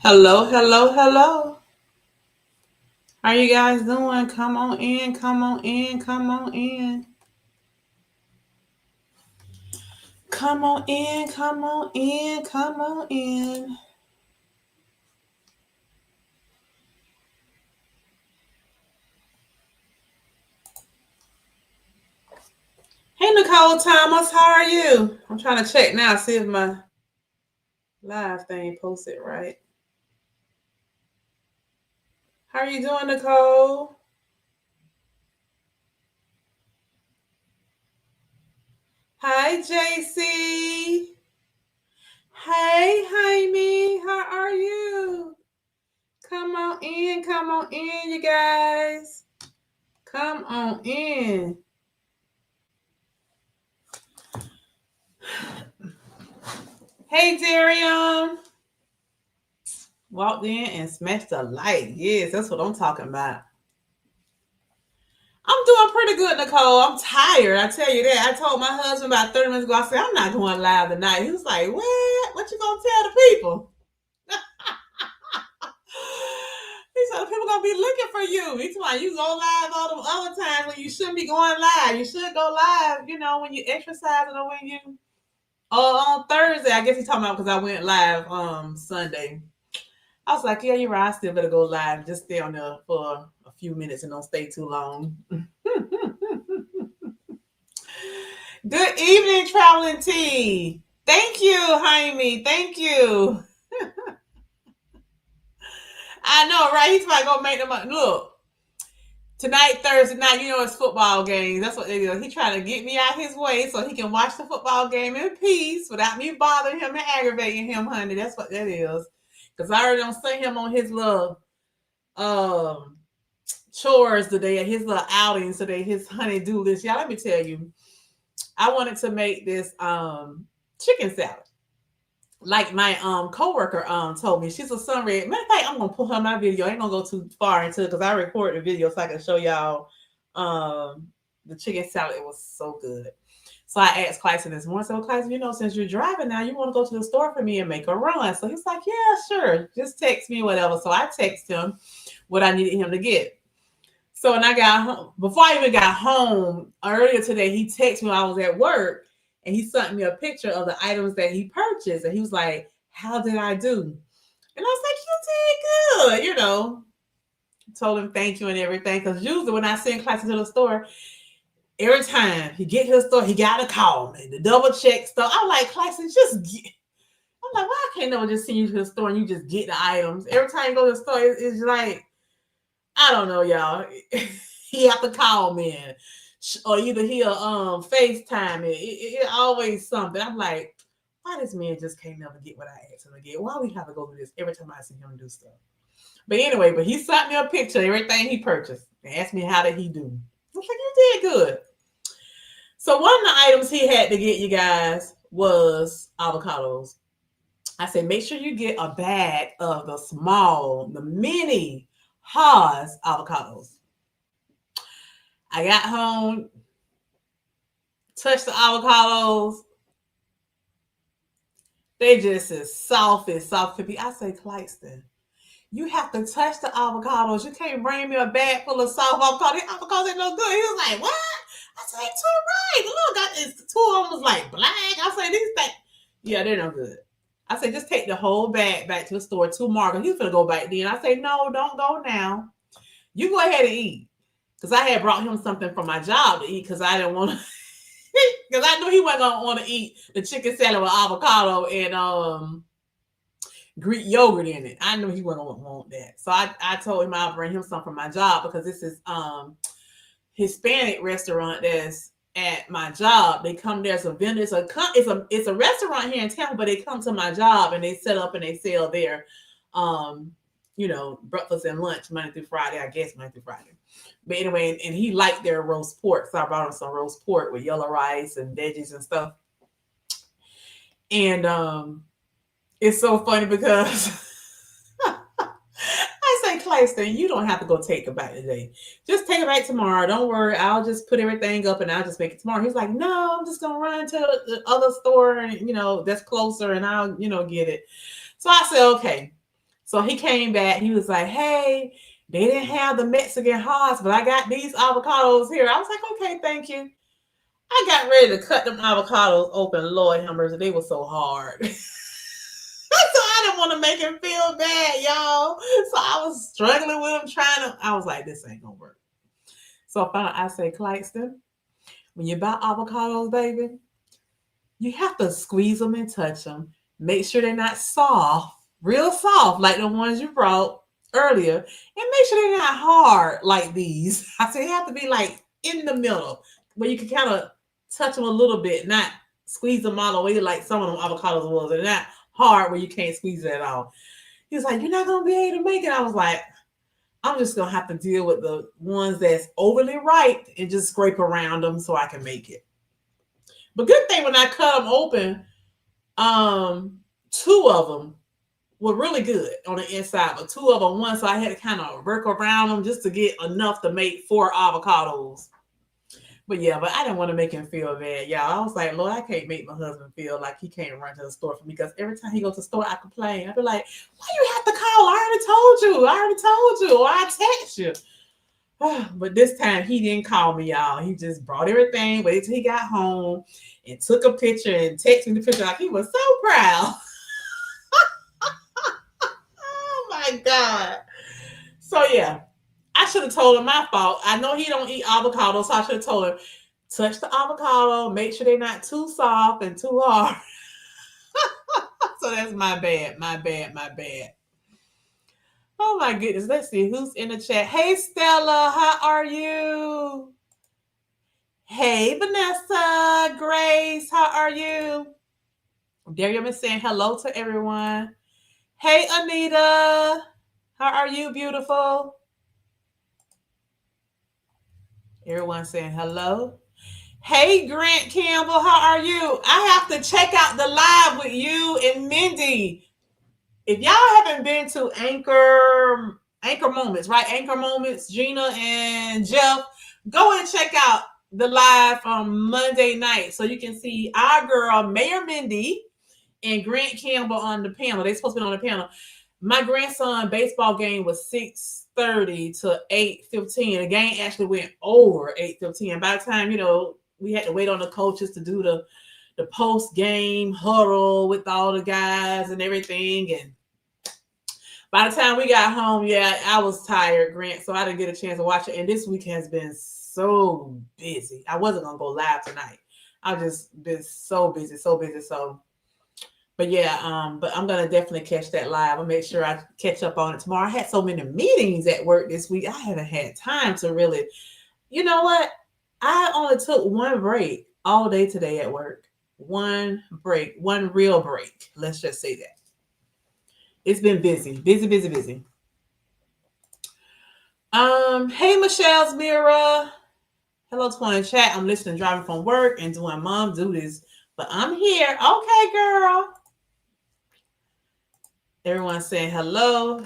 Hello, hello, hello. How you guys doing? Come on in, come on in, come on in. Come on in, come on in, come on in. Hey Nicole Thomas, how are you? I'm trying to check now, see if my live thing posted right. How are you doing, Nicole? Hi, JC. Hey, Jaime. How are you? Come on in, you guys. Come on in. Hey, Darium. Walked in and smashed the light. Yes, that's what I'm talking about. I'm doing pretty good, Nicole. I'm tired. I tell you that. I told my husband about 30 minutes ago, I said, I'm not going live tonight. He was like, What? What you gonna tell the people? He said, people gonna be looking for you. He's like, you go live all the other times when you shouldn't be going live. You should go live, when you exercising or when you on Thursday. I guess he's talking about because I went live Sunday. I was like, yeah, you're right. I still better go live. Just stay on there for a few minutes and don't stay too long. Good evening, Traveling T. Thank you, Jaime. Thank you. I know, right? He's about to go make them up. Look, tonight, Thursday night, it's football games. That's what they do. He trying to get me out his way so he can watch the football game in peace without me bothering him and aggravating him, honey. That's what that is. Because I already don't see him on his little um chores today, his little outings today, his honey-do list. Y'all, let me tell you, I wanted to make this chicken salad. Like my coworker told me, she's a Sunray. Matter of fact, I'm gonna put her in my video. I ain't gonna go too far into it because I recorded the video so I can show y'all the chicken salad. It was so good. So I asked Clayson this morning, so Clayson, since you're driving now, you want to go to the store for me and make a run. So he's like, yeah, sure. Just text me, whatever. So I text him what I needed him to get. So when I got home, before I even got home earlier today, he texted me while I was at work and he sent me a picture of the items that he purchased. And he was like, how did I do? And I was like, you did good, Told him thank you and everything. Because usually when I send Clayton to the store, every time he get to the store, he got to call me to double check stuff. I'm like, Clayton, just get. I'm like, why I can't never just send you to the store and you just get the items? Every time you go to the store, it's like, I don't know, y'all. He have to call me or either he'll FaceTime it. It always something. I'm like, why this man just can't never get what I asked him to get? Why we have to go through this every time I see him do stuff? But anyway, he sent me a picture of everything he purchased and asked me how did he do. I was like, you did good. So one of the items he had to get, you guys, was avocados. I said, make sure you get a bag of the mini Haas avocados. I got home, touched the avocados. They just as soft could be. I say, Clayton, you have to touch the avocados. You can't bring me a bag full of soft avocados. These avocados ain't no good. He was like, what? I said, too right. Look, two of them was like black. I said, these things, yeah, they're no good. I said, just take the whole bag back to the store tomorrow. He's gonna go back then. I said, no, don't go now. You go ahead and eat. Because I had brought him something from my job to eat because I didn't want to. Because I knew he wasn't gonna want to eat the chicken salad with avocado and Greek yogurt in it. I knew he wasn't gonna want that. So I told him I'll bring him some from my job because this is Hispanic restaurant that's at my job. They come there's a vendor. It's a restaurant here in town, but they come to my job and they set up and they sell there. Breakfast and lunch Monday through Friday. I guess Monday through Friday. But anyway, and he liked their roast pork, so I brought him some roast pork with yellow rice and veggies and stuff. And it's so funny because I say, Clayton, you don't have to go take it back today. Just take it back tomorrow. Don't worry. I'll just put everything up and I'll just make it tomorrow. He's like, no, I'm just gonna run to the other store and that's closer and I'll get it. So I said, okay. So he came back. He was like, hey, they didn't have the Mexican hearts, but I got these avocados here. I was like, okay, thank you. I got ready to cut them avocados open. Lord have mercy, they were so hard. So I didn't want to make him feel bad, y'all. So I was struggling with him, I was like, this ain't gonna work. So finally I say, Clydeston, when you buy avocados, baby, you have to squeeze them and touch them. Make sure they're not soft, real soft, like the ones you brought earlier. And make sure they're not hard like these. I said, they have to be like in the middle, where you can kind of touch them a little bit, not squeeze them all the way like some of them avocados was. They're not hard where you can't squeeze it at all. He was like, you're not going to be able to make it. I was like, I'm just going to have to deal with the ones that's overly ripe and just scrape around them so I can make it. But good thing when I cut them open, 2 of them were really good on the inside, but 2 of them, so I had to kind of work around them just to get enough to make 4 avocados. But yeah, but I didn't want to make him feel bad, y'all. I was like, Lord, I can't make my husband feel like he can't run to the store for me, because every time he goes to the store, I complain. I be like, why you have to call? I already told you, or I text you. But this time he didn't call me, y'all. He just brought everything, waited till he got home and took a picture and texted me the picture. Like, he was so proud. Oh my God. So yeah, I should have told him, my fault. I know he don't eat avocado, so I should have told him, touch the avocado, make sure they're not too soft and too hard. So that's my bad. Oh my goodness. Let's see who's in the chat. Hey Stella, how are you? Hey Vanessa, Grace, how are you? Darium is saying hello to everyone. Hey Anita, how are you, beautiful? Everyone saying hello. Hey Grant Campbell, how are you? I have to check out the live with you and Mindy. If y'all haven't been to Anchor Moments, right? Anchor Moments, Gina and Jeff, go and check out the live from Monday night so you can see our girl Mayor Mindy and Grant Campbell on the panel. They're supposed to be on the panel. My grandson baseball game was 6:30 to 8:15. The game actually went over 8:15. By the time, we had to wait on the coaches to do the post-game huddle with all the guys and everything. And by the time we got home, I was tired, Grant, so I didn't get a chance to watch it. And this week has been so busy. I wasn't going to go live tonight. I've just been so busy. But yeah, but I'm going to definitely catch that live. I'll make sure I catch up on it tomorrow. I had so many meetings at work this week. I haven't had time to really, you know what? I only took one break all day today at work. One break, one real break. Let's just say that. It's been busy. Hey, Michelle's Mira. Hello, to in chat. I'm listening, driving from work and doing mom duties, but I'm here. Okay, girl. Everyone's saying hello.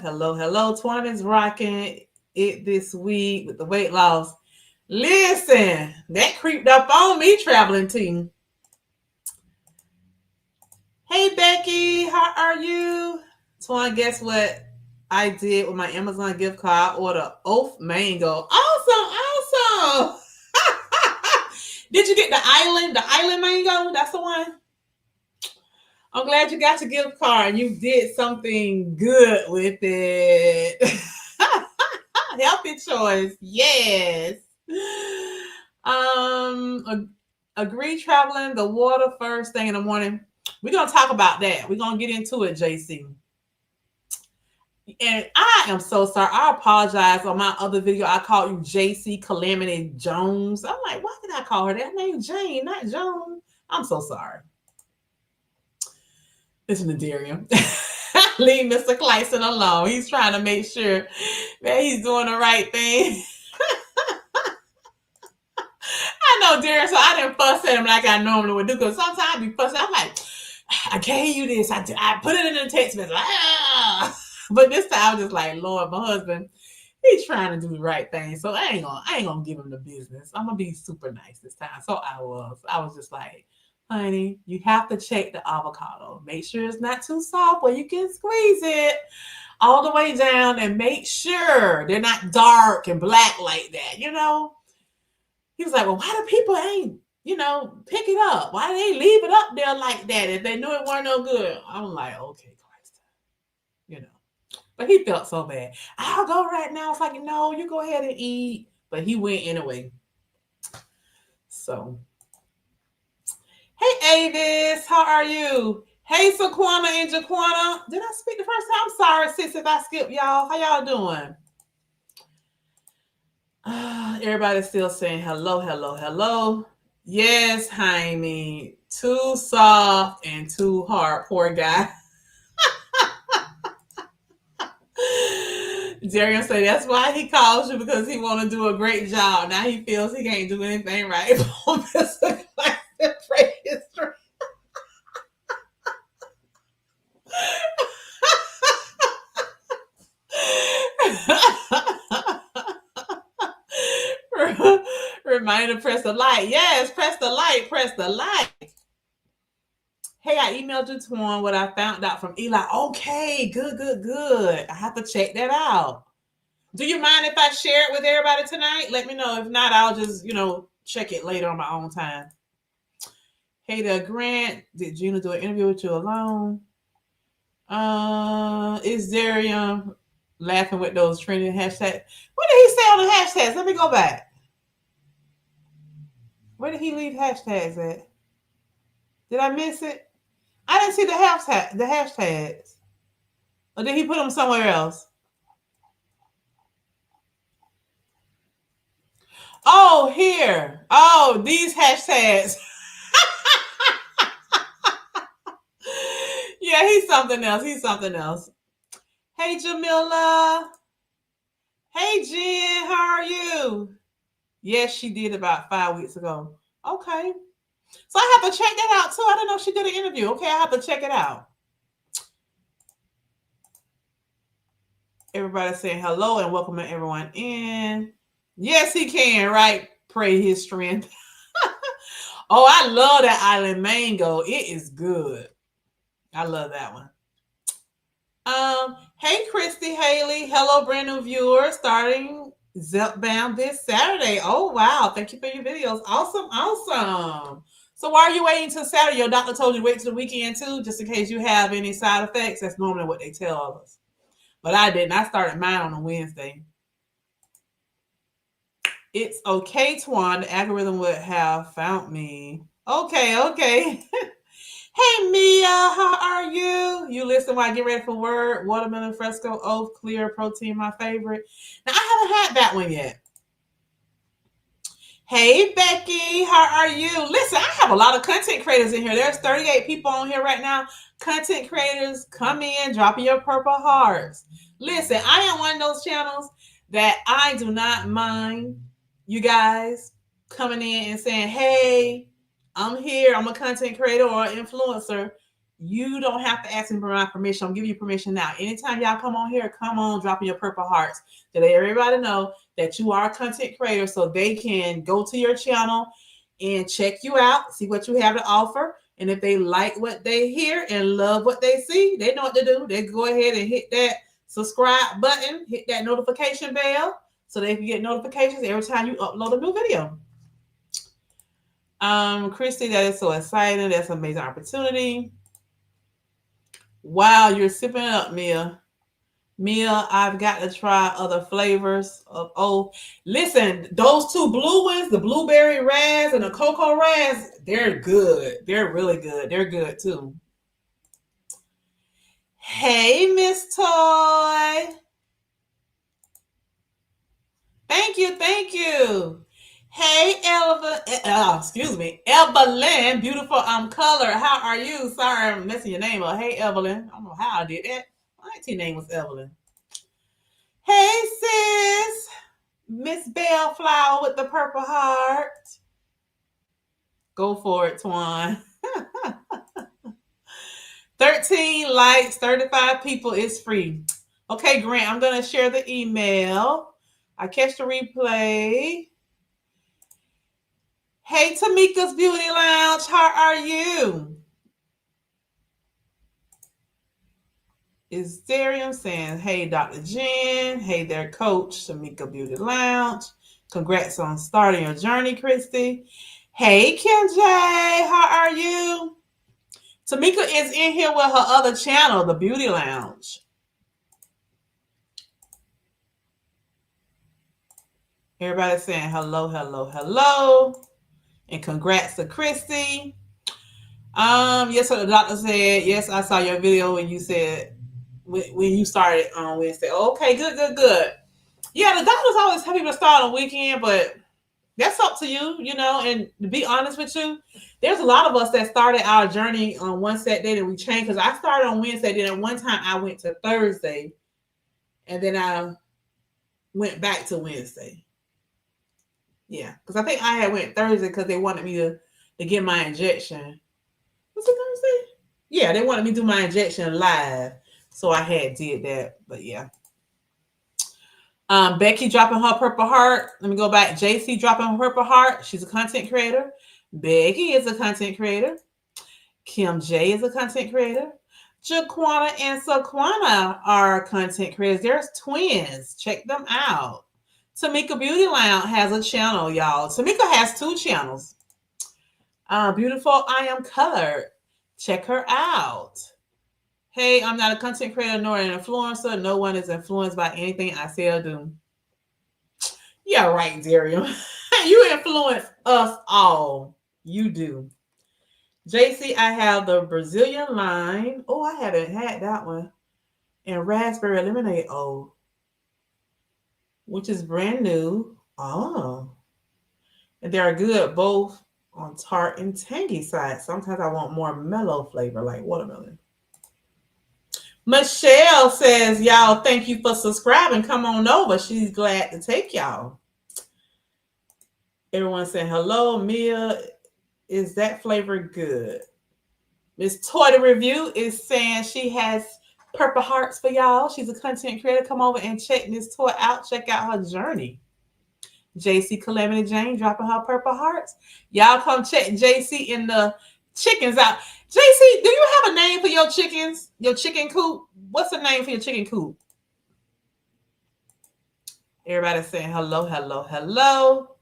Twain is rocking it this week with the weight loss. Listen, that creeped up on me, traveling team. Hey, Becky, how are you? Twain, guess what I did with my Amazon gift card? I ordered Oath Mango. Awesome. Did you get the island mango? That's the one. I'm glad you got your gift card and you did something good with it. Healthy choice. Yes. Agree traveling the water first thing in the morning. We're going to talk about that. We're going to get into it, JC. And I am so sorry. I apologize. On my other video, I called you JC Calamity Jones. I'm like, why did I call her that? Her name's Jane, not Jones. I'm so sorry. Listen to Darium. Leave Mr. Clydeston alone. He's trying to make sure that he's doing the right thing. I know, Darium, so I didn't fuss at him like I normally would do, because sometimes I be fussing. I'm like, I gave you this. I put it in the text message. But this time I was just like, Lord, my husband, he's trying to do the right thing. So I ain't gonna give him the business. I'm gonna be super nice this time. So I was just like, honey, you have to check the avocado. Make sure it's not too soft where you can squeeze it. all the way down and make sure they're not dark and black like that, you know? He was like, well, why do people ain't, pick it up? Why do they leave it up there like that if they knew it weren't no good? I'm like, okay, Christ. But he felt so bad. I'll go right now. It's like, no, you go ahead and eat. But he went anyway. So, hey, Avis, how are you? Hey, Saquana and Jaquana. Did I speak the first time? I'm sorry, sis, if I skipped y'all. How y'all doing? Everybody's still saying hello, hello, hello. Yes, Jaime. Too soft and too hard. Poor guy. Jerry will say that's why he calls you, because he want to do a great job. Now he feels he can't do anything right. Reminder, press the like. Yes, press the like, press the like. Hey, I emailed you, Twan, what I found out from Eli. Okay, good. I have to check that out. Do you mind if I share it with everybody tonight? Let me know. If not, I'll just, check it later on my own time. Hey there, Grant. Did Gina do an interview with you alone? Is there laughing with those trending hashtags? What did he say on the hashtags? Let me go back. Where did he leave hashtags at? Did I miss it? I didn't see the hashtags. Or did he put them somewhere else? Oh, here. Oh, these hashtags. Yeah, he's something else. Hey, Jamila. Hey, Jen. How are you? Yes, she did about 5 weeks ago. Okay. So I have to check that out too. I didn't know she did an interview. Okay, I have to check it out. Everybody saying hello and welcoming everyone in. Yes, he can, right? Pray his strength. Oh, I love that island mango. It is good. I love that one. Hey, Christy Haley. Hello, brand new viewers. Starting Zepbound this Saturday. Oh, wow. Thank you for your videos. Awesome. So why are you waiting till Saturday? Your doctor told you to wait till the weekend too, just in case you have any side effects. That's normally what they tell us. But I didn't. I started mine on a Wednesday. It's okay, Twan. The algorithm would have found me. Okay. Hey, Mia, how are you? You listen while I get ready for work. Watermelon Fresco Oat Clear Protein, my favorite. Now, I haven't had that one yet. Hey, Becky, how are you? Listen, I have a lot of content creators in here. There's 38 people on here right now. Content creators, come in, drop in your purple hearts. Listen, I am one of those channels that I do not mind you guys coming in and saying, hey, I'm here. I'm a content creator or an influencer. You don't have to ask me for my permission. I'm giving you permission now. Anytime y'all come on here, come on, dropping your purple hearts to let everybody know that you are a content creator so they can go to your channel and check you out, see what you have to offer. And if they like what they hear and love what they see, they know what to do. They go ahead and hit that subscribe button, hit that notification bell so they can get notifications every time you upload a new video. Christy, that is so exciting. That's an amazing opportunity. Wow, you're sipping it up, Mia. Mia, I've got to try other flavors of listen, those two blue ones, the blueberry raz and the cocoa raz, they're good. They're really good. They're good too. Hey, Miss Toy. Thank you. Hey, Evelyn, beautiful color. How are you? Sorry, I'm messing your name up. Hey, Evelyn. I don't know how I did that. My auntie name was Evelyn. Hey, sis. Miss Bellflower with the purple heart. Go for it, Twan. 13 likes, 35 people is free. Okay, Grant, I'm going to share the email. I catch the replay. Hey, Tamika's Beauty Lounge, how are you? is Darium saying, hey, Dr. Jen. Hey there, Coach. Tamika Beauty Lounge. Congrats on starting your journey, Christy. Hey, Kim J. How are you? Tamika is in here with her other channel, the Beauty Lounge. Everybody saying hello, hello, hello. And congrats to Christy. Yes, what the doctor said. Yes, I saw your video when you said when you started on Wednesday. Okay, good. Yeah, the doctors always tell people to start on weekend, but that's up to you, and to be honest with you, there's a lot of us that started our journey on one set day and we changed, because I started on Wednesday, then at one time I went to Thursday, and then I went back to Wednesday. Yeah, because I think I had went Thursday because they wanted me to get my injection. Was it Thursday? Yeah, they wanted me to do my injection live, so I had did that, but yeah. Becky dropping her purple heart. Let me go back. JC dropping her purple heart. She's a content creator. Becky is a content creator. Kim J is a content creator. Jaquana and Saquana are content creators. There's twins. Check them out. Tamika Beauty Lounge has a channel, y'all. Tamika has 2 channels. Beautiful I Am Colored. Check her out. Hey, I'm not a content creator nor an influencer. No one is influenced by anything I say or do. Yeah, right, Darium. You influence us all. You do. JC, I have the Brazilian line. Oh, I haven't had that one. And raspberry lemonade. Oh, which is brand new. Oh. And they are good both on tart and tangy side. Sometimes I want more mellow flavor like watermelon. Michelle says, y'all, thank you for subscribing. Come on over. She's glad to take y'all. Everyone saying hello. Mia, is that flavor good? Miss Toy the Review is saying she has purple hearts for y'all. She's a content creator. Come over and check Miss Toy out. Check out her journey. JC Calamity Jane dropping her purple hearts. Y'all come check JC in the chickens out. JC, do you have a name for your chickens? Your chicken coop? What's the name for your chicken coop? Everybody's saying hello, hello, hello.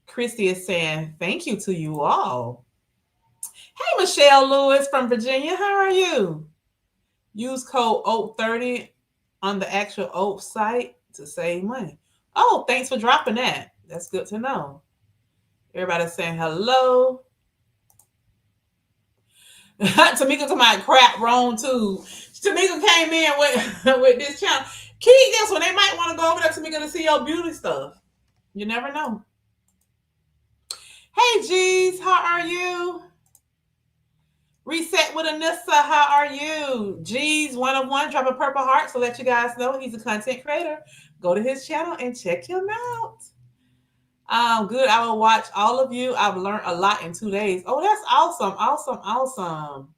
Christy is saying thank you to you all. Hey, Michelle Lewis from Virginia. How are you? Use code OAT30 on the actual OAT site to save money. Oh, thanks for dropping that. That's good to know. Everybody's saying hello. Tamika to my crap wrong too. Tamika came in with this channel. Keep this one. They might want to go over there, Tamika, to see your beauty stuff. You never know. Hey, G's, how are you? Reset with Anissa, how are you? G's 1 of 1, drop a purple heart to let you guys know he's a content creator. Go to his channel and check him out. Good. I will watch all of you. I've learned a lot in 2 days. Oh, that's awesome. Awesome.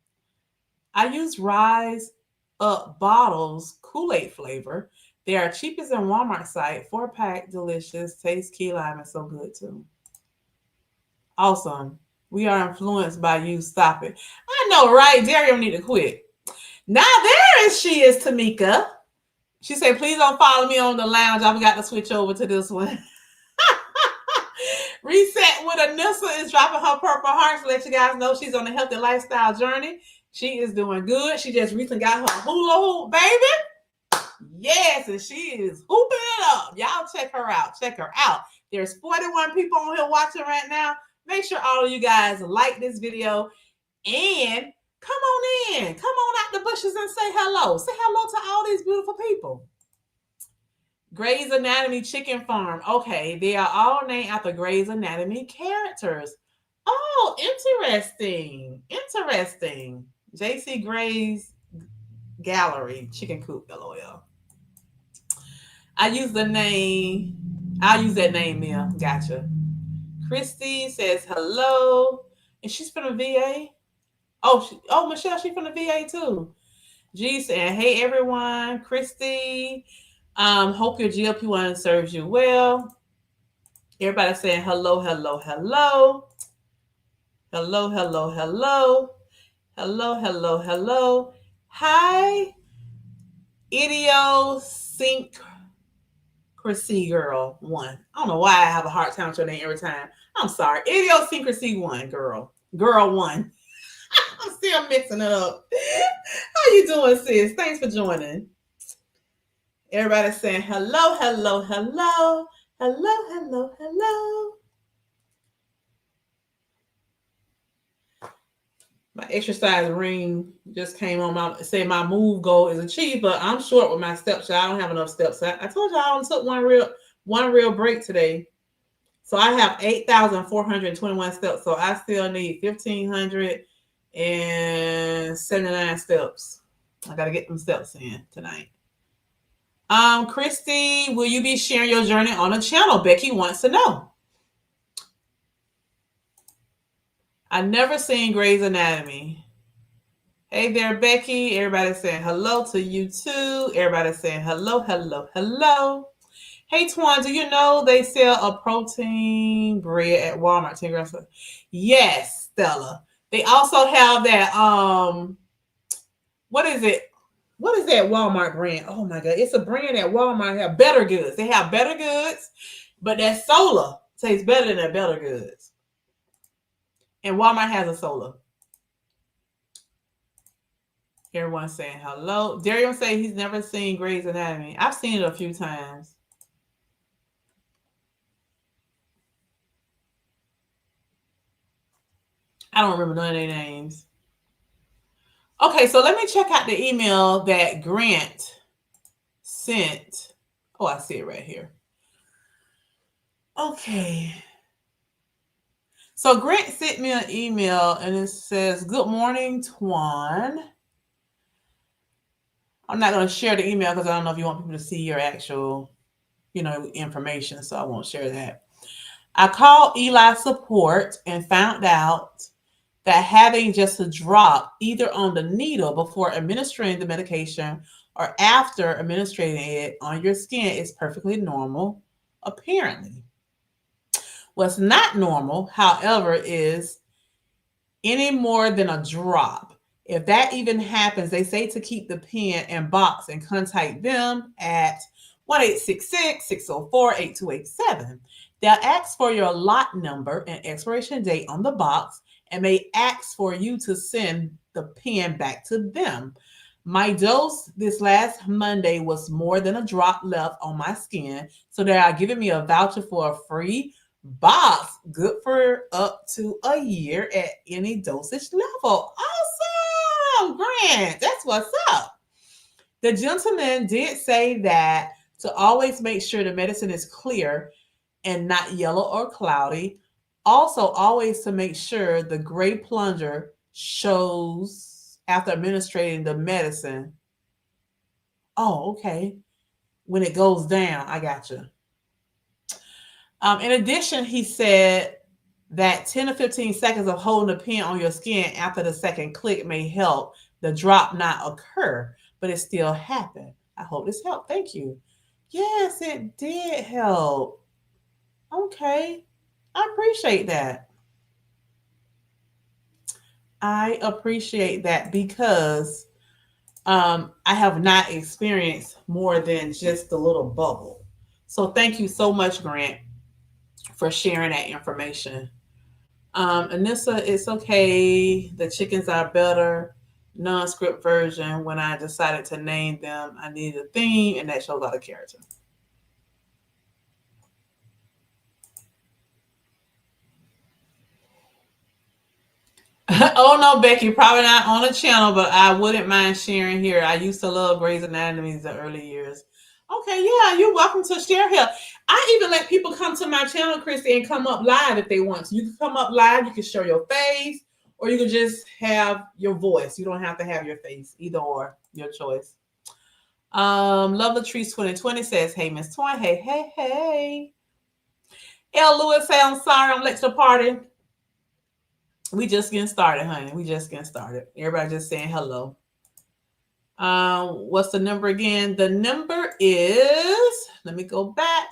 I use Rise Up bottles, Kool-Aid flavor. They are cheapest in Walmart site. 4-pack, delicious, taste key lime, and so good too. Awesome. We are influenced by you. Stop it. I know, right? Darium need to quit. Now she is, Tamika. She said, please don't follow me on the lounge. I've got to switch over to this one. Reset with Anissa is dropping her purple hearts to let you guys know she's on a healthy lifestyle journey. She is doing good. She just recently got her hula hoop, baby. Yes, and she is hooping it up. Y'all check her out. There's 41 people on here watching right now. Make sure all of you guys like this video and come on in. Come on out the bushes and say hello. Say hello to all these beautiful people. Grey's Anatomy Chicken Farm. Okay, they are all named after Grey's Anatomy characters. Oh, interesting. JC Grey's Gallery Chicken Coop, LOL. I'll use that name, Mia. Gotcha. Christy says hello. And she's from the VA. Oh, Michelle, she's from the VA too. G saying, hey everyone. Christy. Hope your GLP-1 serves you well. Everybody saying hello. Hello. Hi. Idiosyncrasy Girl 1. I don't know why I have a hard time with your name every time. I'm sorry. Idiosyncrasy 1, girl. Girl 1. I'm still mixing it up. How you doing, sis? Thanks for joining. Everybody's saying hello, hello, hello. Hello, hello, hello. My exercise ring just came on. My move goal is achieved, but I'm short with my steps. I don't have enough steps. I told you I only took one real break today. So I have 8,421 steps. So I still need 1,579 steps. I gotta get them steps in tonight. Christy, will you be sharing your journey on the channel? Becky wants to know. I never seen Grey's Anatomy. Hey there, Becky. Everybody's saying hello to you too. Everybody's saying hello, hello, hello. Hey, Twan, do you know they sell a protein bread at Walmart? 10 grams. Yes, Stella. They also have that, what is it? What is that Walmart brand? Oh my God. It's a brand at Walmart. Have Better Goods. They have Better Goods, but that soda tastes better than that Better Goods. And Walmart has a soda. Everyone's saying hello. Darian say he's never seen Grey's Anatomy. I've seen it a few times. I don't remember none of their names. Okay, so let me check out the email that Grant sent. Oh, I see it right here. Okay. So Grant sent me an email and it says, "Good morning, Twan. I'm not going to share the email because I don't know if you want people to see your actual, information, so I won't share that. I called Eli support and found out that having just a drop either on the needle before administering the medication or after administering it on your skin is perfectly normal, apparently. What's not normal, however, is any more than a drop. If that even happens, they say to keep the pen and box and contact them at 1-866-604-8287. They'll ask for your lot number and expiration date on the box and may ask for you to send the pen back to them. My dose this last Monday was more than a drop left on my skin, so they are giving me a voucher for a free box, good for up to a year at any dosage level. Awesome, Grant. That's what's up. The gentleman did say that to always make sure the medicine is clear and not yellow or cloudy. Also, always to make sure the gray plunger shows after administering the medicine. Oh, okay. When it goes down, I got you. In addition, he said that 10 to 15 seconds of holding the pen on your skin after the second click may help the drop not occur, but it still happened. I hope this helped. Thank you. Yes, it did help. Okay. I appreciate that. I appreciate that because I have not experienced more than just a little bubble. So thank you so much, Grant, for sharing that information. Anissa, it's okay. The chickens are better. Non-script version. When I decided to name them, I needed a theme, and that shows all the character. Oh no, Becky, probably not on the channel, but I wouldn't mind sharing here. I used to love Grey's Anatomy in the early years. Okay, yeah, you're welcome to share here. I even let people come to my channel, Christy, and come up live if they want to. You can come up live, you can show your face, or you can just have your voice. You don't have to have your face, either or, your choice. Love Latrice 2020 says, "Hey, Miss Twain, hey, hey, hey." L. Lewis say, "I'm sorry, I'm late to the party." We just getting started, honey. We just getting started. Everybody just saying hello. What's the number again? The number is, let me go back.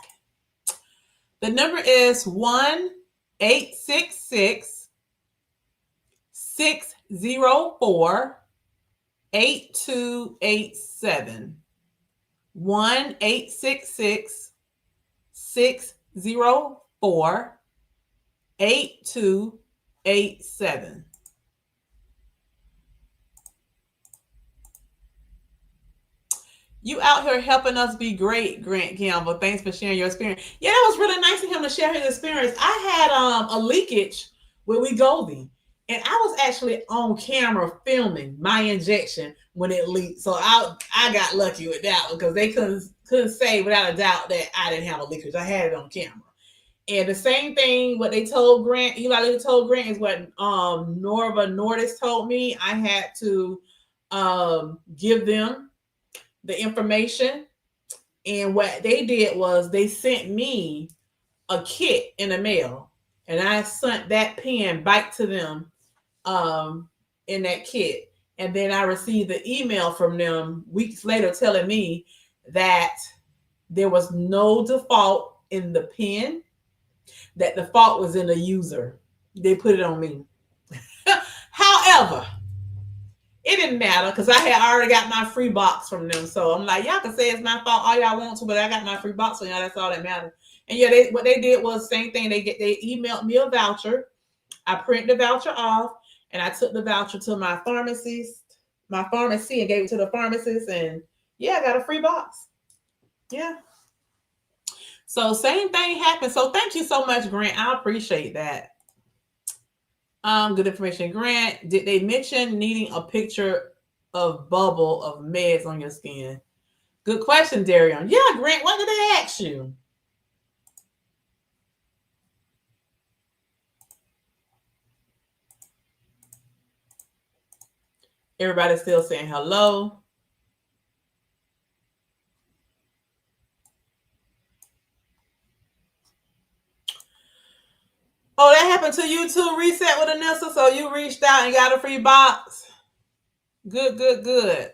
The number is 1-866-604-8287. 1-866-604-8287. You out here helping us be great, Grant Campbell. Thanks for sharing your experience. Yeah, that was really nice of him to share his experience. I had a leakage with Wegovy, and I was actually on camera filming my injection when it leaked. So I got lucky with that one because they couldn't say without a doubt that I didn't have a leakage. I had it on camera. And the same thing, what they told Grant, Eli Lilly told Grant, is what Norva Nordis told me. I had to give them the information, and what they did was they sent me a kit in the mail, and I sent that pen back to them in that kit, and then I received the email from them weeks later telling me that there was no default in the pen, that the fault was in the user. They put it on me. However, it didn't matter because I had already got my free box from them. So I'm like, y'all can say it's my fault all y'all want to, but I got my free box from y'all. That's all that matters. And yeah, what they did was the same thing. They emailed me a voucher. I printed the voucher off, and I took the voucher to my pharmacy, and gave it to the pharmacist. And yeah, I got a free box. Yeah. So same thing happened. So thank you so much, Grant. I appreciate that. Good information. Grant, did they mention needing a picture of bubble of meds on your skin? Good question, Darian. Yeah, Grant, what did they ask you? Everybody's still saying hello. Oh, that happened to you too, Reset with Anissa? So you reached out and got a free box? Good, good, good.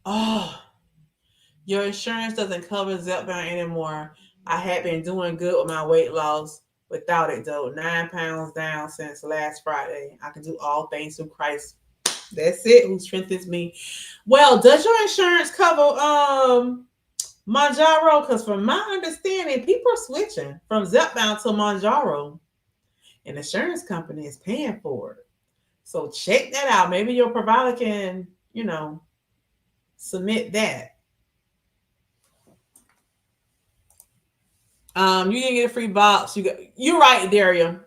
Oh, your insurance doesn't cover Zepbound anymore. I had been doing good with my weight loss without it, though. 9 pounds down since last Friday. I can do all things through Christ. That's it, who strengthens me. Well, does your insurance cover Mounjaro? Because from my understanding, people are switching from Zepbound to Mounjaro, and the insurance company is paying for it. So check that out. Maybe your provider can, submit that. You didn't get a free box. You're right, Daria.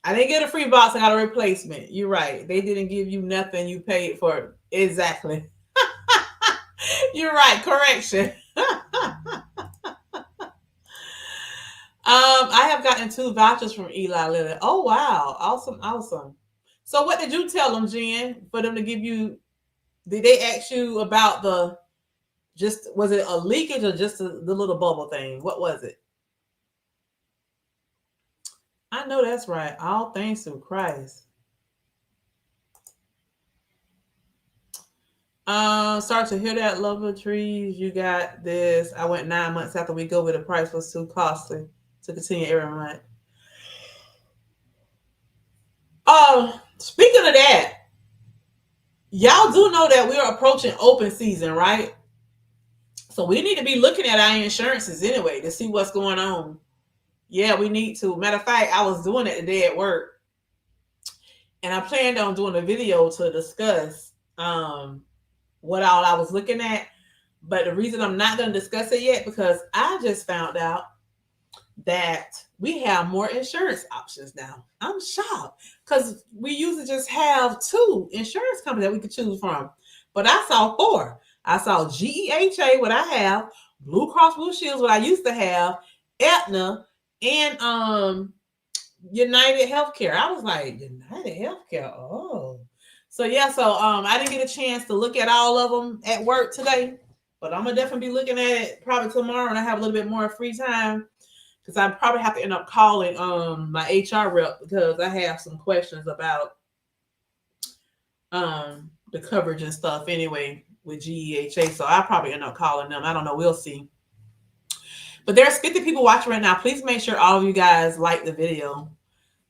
I didn't get a free box. I got a replacement. You're right. They didn't give you nothing. You paid for it. Exactly. You're right. Correction. I have gotten 2 vouchers from Eli Lilly. Oh wow. Awesome, awesome. So what did you tell them, Jen, for them to give you? Did they ask you about was it a leakage or just the little bubble thing? What was it? I know that's right. All things through Christ. Start to hear that, Love of Trees. You got this. I went 9 months after Wegovy. The price was too costly to continue every month. Speaking of that, y'all do know that we are approaching open season, right? So we need to be looking at our insurances anyway to see what's going on. Yeah, we need to. Matter of fact, I was doing it today at work, and I planned on doing a video to discuss what all I was looking at. But the reason I'm not going to discuss it yet, because I just found out that we have more insurance options now. I'm shocked because we usually just have 2 insurance companies that we could choose from. But I saw 4. I saw GEHA, what I have, Blue Cross Blue Shields, what I used to have, Aetna, and United Healthcare. I was like, United Healthcare. Oh. So yeah, I didn't get a chance to look at all of them at work today, but I'm gonna definitely be looking at it probably tomorrow when I have a little bit more free time, because I probably have to end up calling my HR rep because I have some questions about the coverage and stuff anyway with GEHA. So I'll probably end up calling them. I don't know. We'll see. But there's 50 people watching right now. Please make sure all of you guys like the video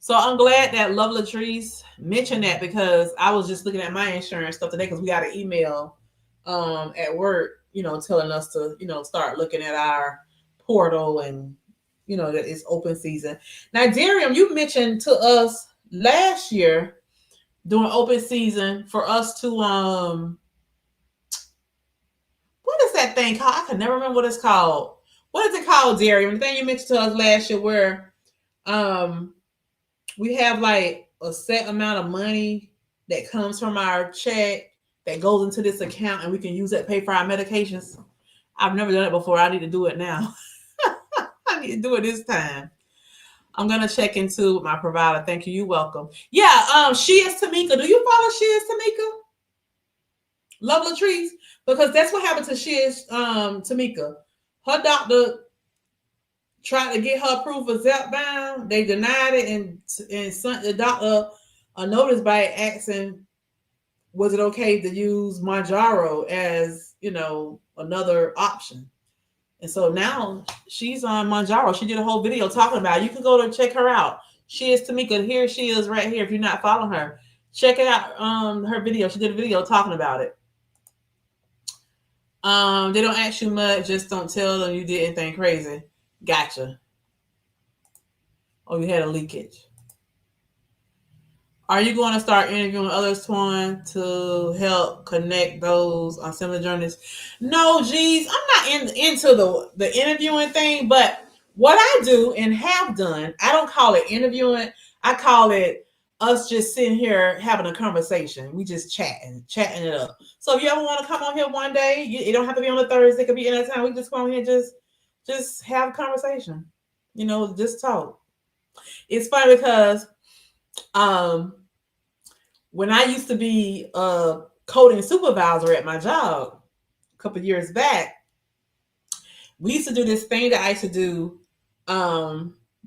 So I'm glad that Love Latrice mentioned that, because I was just looking at my insurance stuff today, because we got an email at work, telling us to, start looking at our portal, and that it's open season. Now, Darium, you mentioned to us last year during open season for us to what is that thing called? I can never remember what it's called. What is it called, Darium? The thing you mentioned to us last year where um we have like a set amount of money that comes from our check that goes into this account, and we can use that to pay for our medications. I've never done it before. I need to do it now. I need to do it this time. I'm gonna check into my provider. Thank you. You're welcome. Yeah, she is Tamika. Do you follow She is Tamika? Love Latrice? Because that's what happened to She is Tamika. Her doctor tried to get her approved for Zepbound. They denied it, and sent the doctor a notice by asking, was it okay to use Mounjaro as, another option. And so now she's on Mounjaro. She did a whole video talking about it. You can go to check her out. She is Tamika. Here she is right here. If you're not following her, check it out. Her video. She did a video talking about it. They don't ask you much. Just don't tell them you did anything crazy. Gotcha. Oh, you had a leakage. Are you going to start interviewing others, Twan, to help connect those on similar journeys? No, geez, I'm not into the interviewing thing, but what I do and have done, I don't call it interviewing. I call it us just sitting here having a conversation. We just chatting it up. So if you ever want to come on here one day, it don't have to be on a Thursday. It could be any time. We just come on here and just have a conversation. Just talk. It's funny because when I used to be a coding supervisor at my job a couple of years back, we used to do this thing that I used to do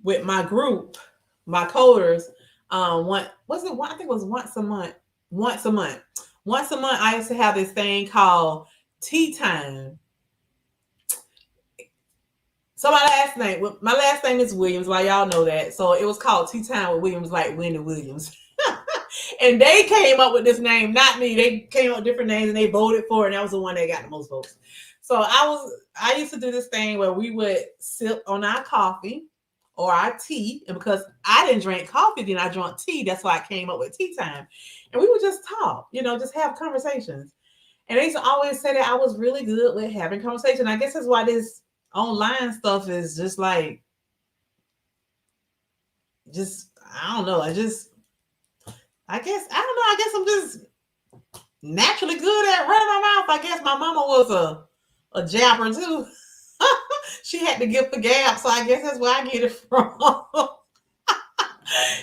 with my group, my coders. I think it was once a month. Once a month, I used to have this thing called tea time. So my last name is Williams. Like y'all know that. So it was called Tea Time with Williams, like Wendy Williams. And they came up with this name, not me. They came up with different names and they voted for it. And that was the one that got the most votes. So I used to do this thing where we would sip on our coffee or our tea. And because I didn't drink coffee, then I drank tea. That's why I came up with Tea Time. And we would just talk, just have conversations. And they used to always say that I was really good with having conversation. I guess that's why this online stuff is just like, I don't know. I guess I'm just naturally good at running my mouth. I guess my mama was a jabber too. She had the gift for gab, so I guess that's where I get it from.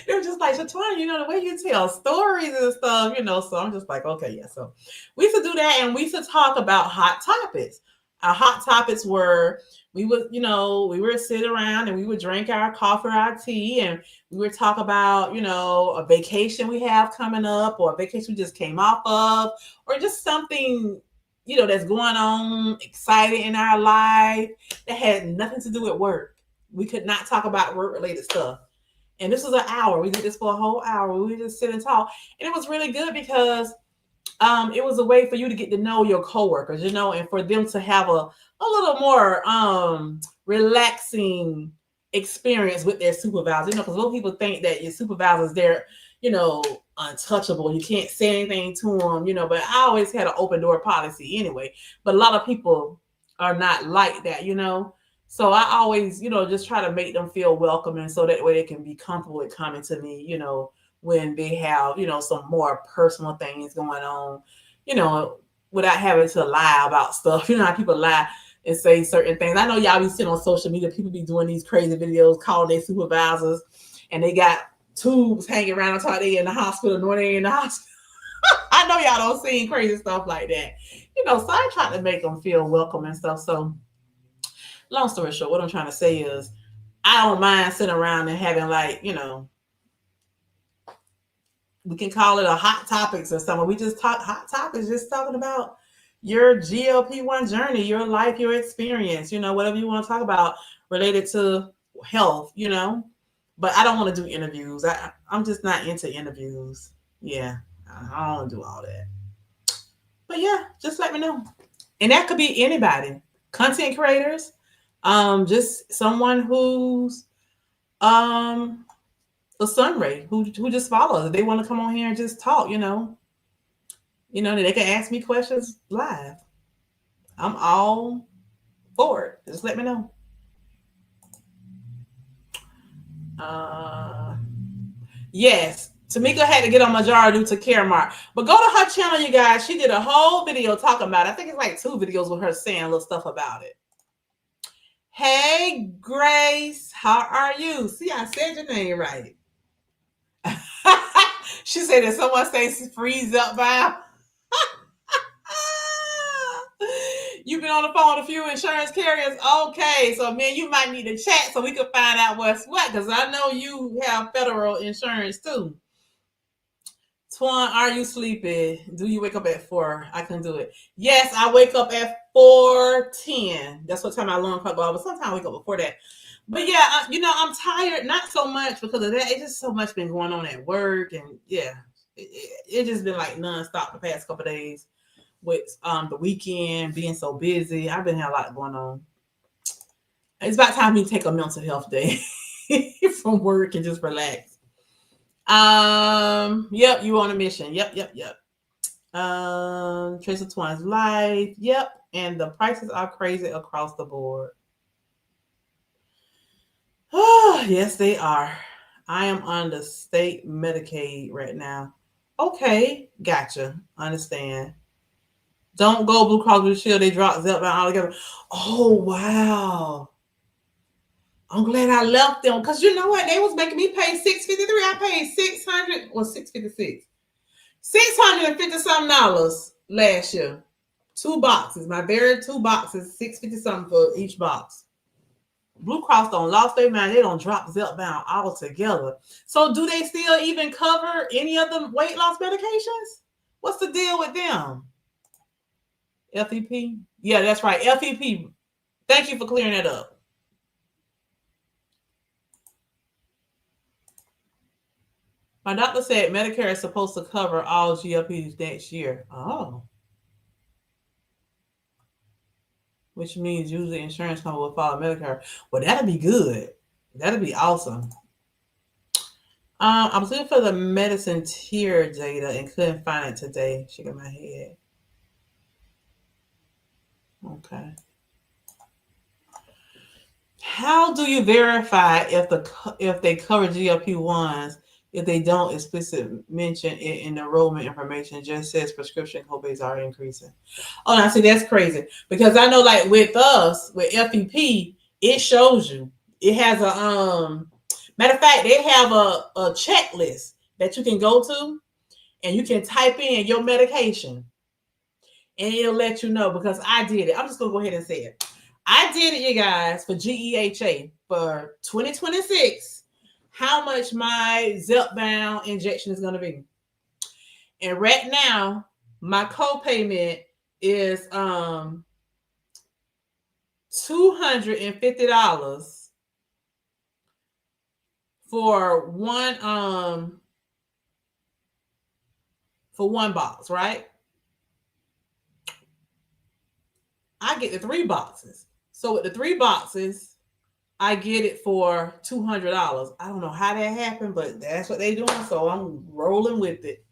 It was just like, Shatwana, the way you tell stories and stuff, so I'm just like, okay, yeah. So we used to do that, and we used to talk about hot topics. Our hot topics were, we would sit around and we would drink our coffee or our tea, and we would talk about, a vacation we have coming up, or a vacation we just came off of, or just something, that's going on exciting in our life that had nothing to do with work. We could not talk about work-related stuff. And this was an hour. We did this for a whole hour. We would just sit and talk. And it was really good because it was a way for you to get to know your coworkers, and for them to have a little more relaxing experience with their supervisor, because a lot of people think that your supervisors, they're, untouchable. You can't say anything to them, but I always had an open door policy anyway. But a lot of people are not like that, So I always, just try to make them feel welcome, and so that way they can be comfortable with coming to me, when they have, some more personal things going on, without having to lie about stuff. How people lie and say certain things. I know y'all be sitting on social media, people be doing these crazy videos calling their supervisors, and they got tubes hanging around on top they in the hospital, knowing they in the hospital. I know y'all don't see crazy stuff like that. So I try to make them feel welcome and stuff. So long story short, what I'm trying to say is I don't mind sitting around and having we can call it a hot topics or something. We just talk hot topics, just talking about your GLP-1 journey, your life, your experience, whatever you want to talk about related to health, But I don't want to do interviews. I'm just not into interviews. Yeah, I don't want to do all that. But yeah, just let me know. And that could be anybody, content creators, just someone who's um a sunray who just follows. If they want to come on here and just talk, they can ask me questions live. I'm all for it. Just let me know. Uh, yes, Tamika had to get on Mounjaro due to Caremark. But go to her channel, you guys. She did a whole video talking about it. I think it's like 2 videos with her saying little stuff about it. Hey, Grace, how are you? See, I said your name right. She said that someone says freeze up by. You've been on the phone with a few insurance carriers. Okay, so man, you might need to chat so we can find out what's what, because I know you have federal insurance too. Twan, are you sleepy? Do you wake up at 4? I can do it. Yes, I wake up at 4:10. That's what time my alarm clock goes. But sometimes I wake up before that. But yeah, I'm tired. Not so much because of that. It's just so much been going on at work, and yeah, it just been like nonstop the past couple of days with the weekend being so busy. I've been having a lot going on. It's about time me to take a mental health day from work and just relax. Yep, you on a mission. Yep. Trace of Twine's life. Yep, and the prices are crazy across the board. Oh, yes, they are. I am on the state Medicaid right now. Okay, gotcha. Understand. Don't go Blue Cross Blue Shield. They dropped Zepbound altogether. Oh, wow. I'm glad I left them because you know what? They was making me pay $653. I paid $600 or $656. $650 something last year. 2 boxes. My very 2 boxes, $650 something for each box. Blue Cross don't lost their mind. They don't drop Zepbound altogether. So do they still even cover any of the weight loss medications? What's the deal with them? FEP? Yeah, that's right. FEP. Thank you for clearing that up. My doctor said Medicare is supposed to cover all GLPs next year. Oh. Which means usually insurance company will follow Medicare. Well, that'll be good. That'll be awesome. I was looking for the medicine tier data and couldn't find it today. Shaking my head. Okay. How do you verify if they cover GLP-1s if they don't explicitly mention it in the enrollment information? It just says prescription copays are increasing. Oh, now see, that's crazy because I know, like with us with FEP, it shows you. It has a matter of fact, they have a checklist that you can go to, and you can type in your medication, and it'll let you know because I did it. I'm just gonna go ahead and say it. I did it, you guys, for GEHA for 2026. How much my Zepbound injection is gonna be? And right now, my copayment is $250 for one box, right? I get the 3 boxes. So with the 3 boxes, I get it for $200. I don't know how that happened, but that's what they're doing. So I'm rolling with it.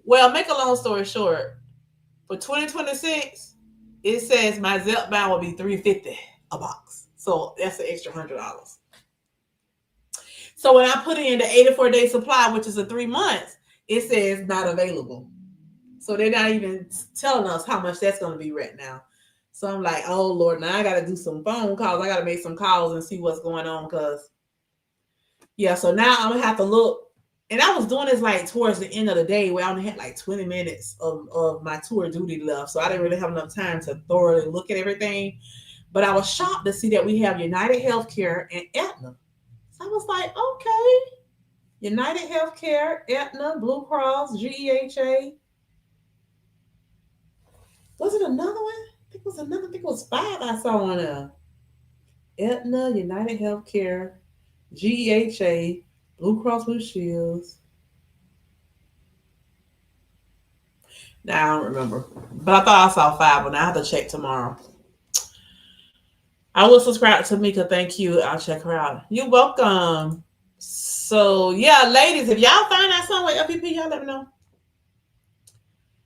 Well, make a long story short, for 2026, it says my Zepbound will be $350 a box. So that's an extra $100. So when I put in the 84-day supply, which is a 3 months, it says not available. So they're not even telling us how much that's going to be right now. So I'm like, oh Lord, now I got to do some phone calls. I got to make some calls and see what's going on because, yeah. So now I'm gonna have to look. And I was doing this like towards the end of the day where I only had like 20 minutes of my tour duty left. So I didn't really have enough time to thoroughly look at everything. But I was shocked to see that we have United Healthcare and Aetna. So I was like, okay. United Healthcare, Aetna, Blue Cross, GEHA. Was it another one? I think it was 5 I saw on there. Aetna, United Healthcare, GEHA, Blue Cross Blue Shields. Now I don't remember. But I thought I saw 5, but now I have to check tomorrow. I will subscribe to Mika. Thank you. I'll check her out. You're welcome. So yeah, ladies, if y'all find out something with FEP, y'all let me know.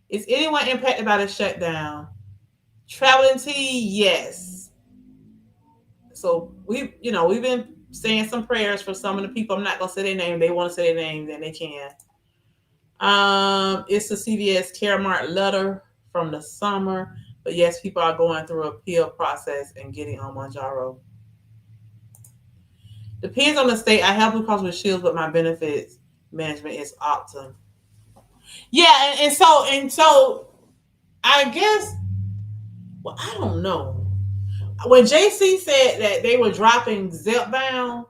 Is anyone impacted by the shutdown? Traveling tea, yes. So we've been saying some prayers for some of the people. I'm not gonna say their name. They want to say their name, then they can. It's the CVS Caremark letter from the summer. But yes, people are going through a appeal process and getting on Mounjaro. Depends on the state. I have Blue Cross with Shields, but my benefits management is Optum. Yeah, and so I guess, well, I don't know. When JC said that they were dropping Zepbound,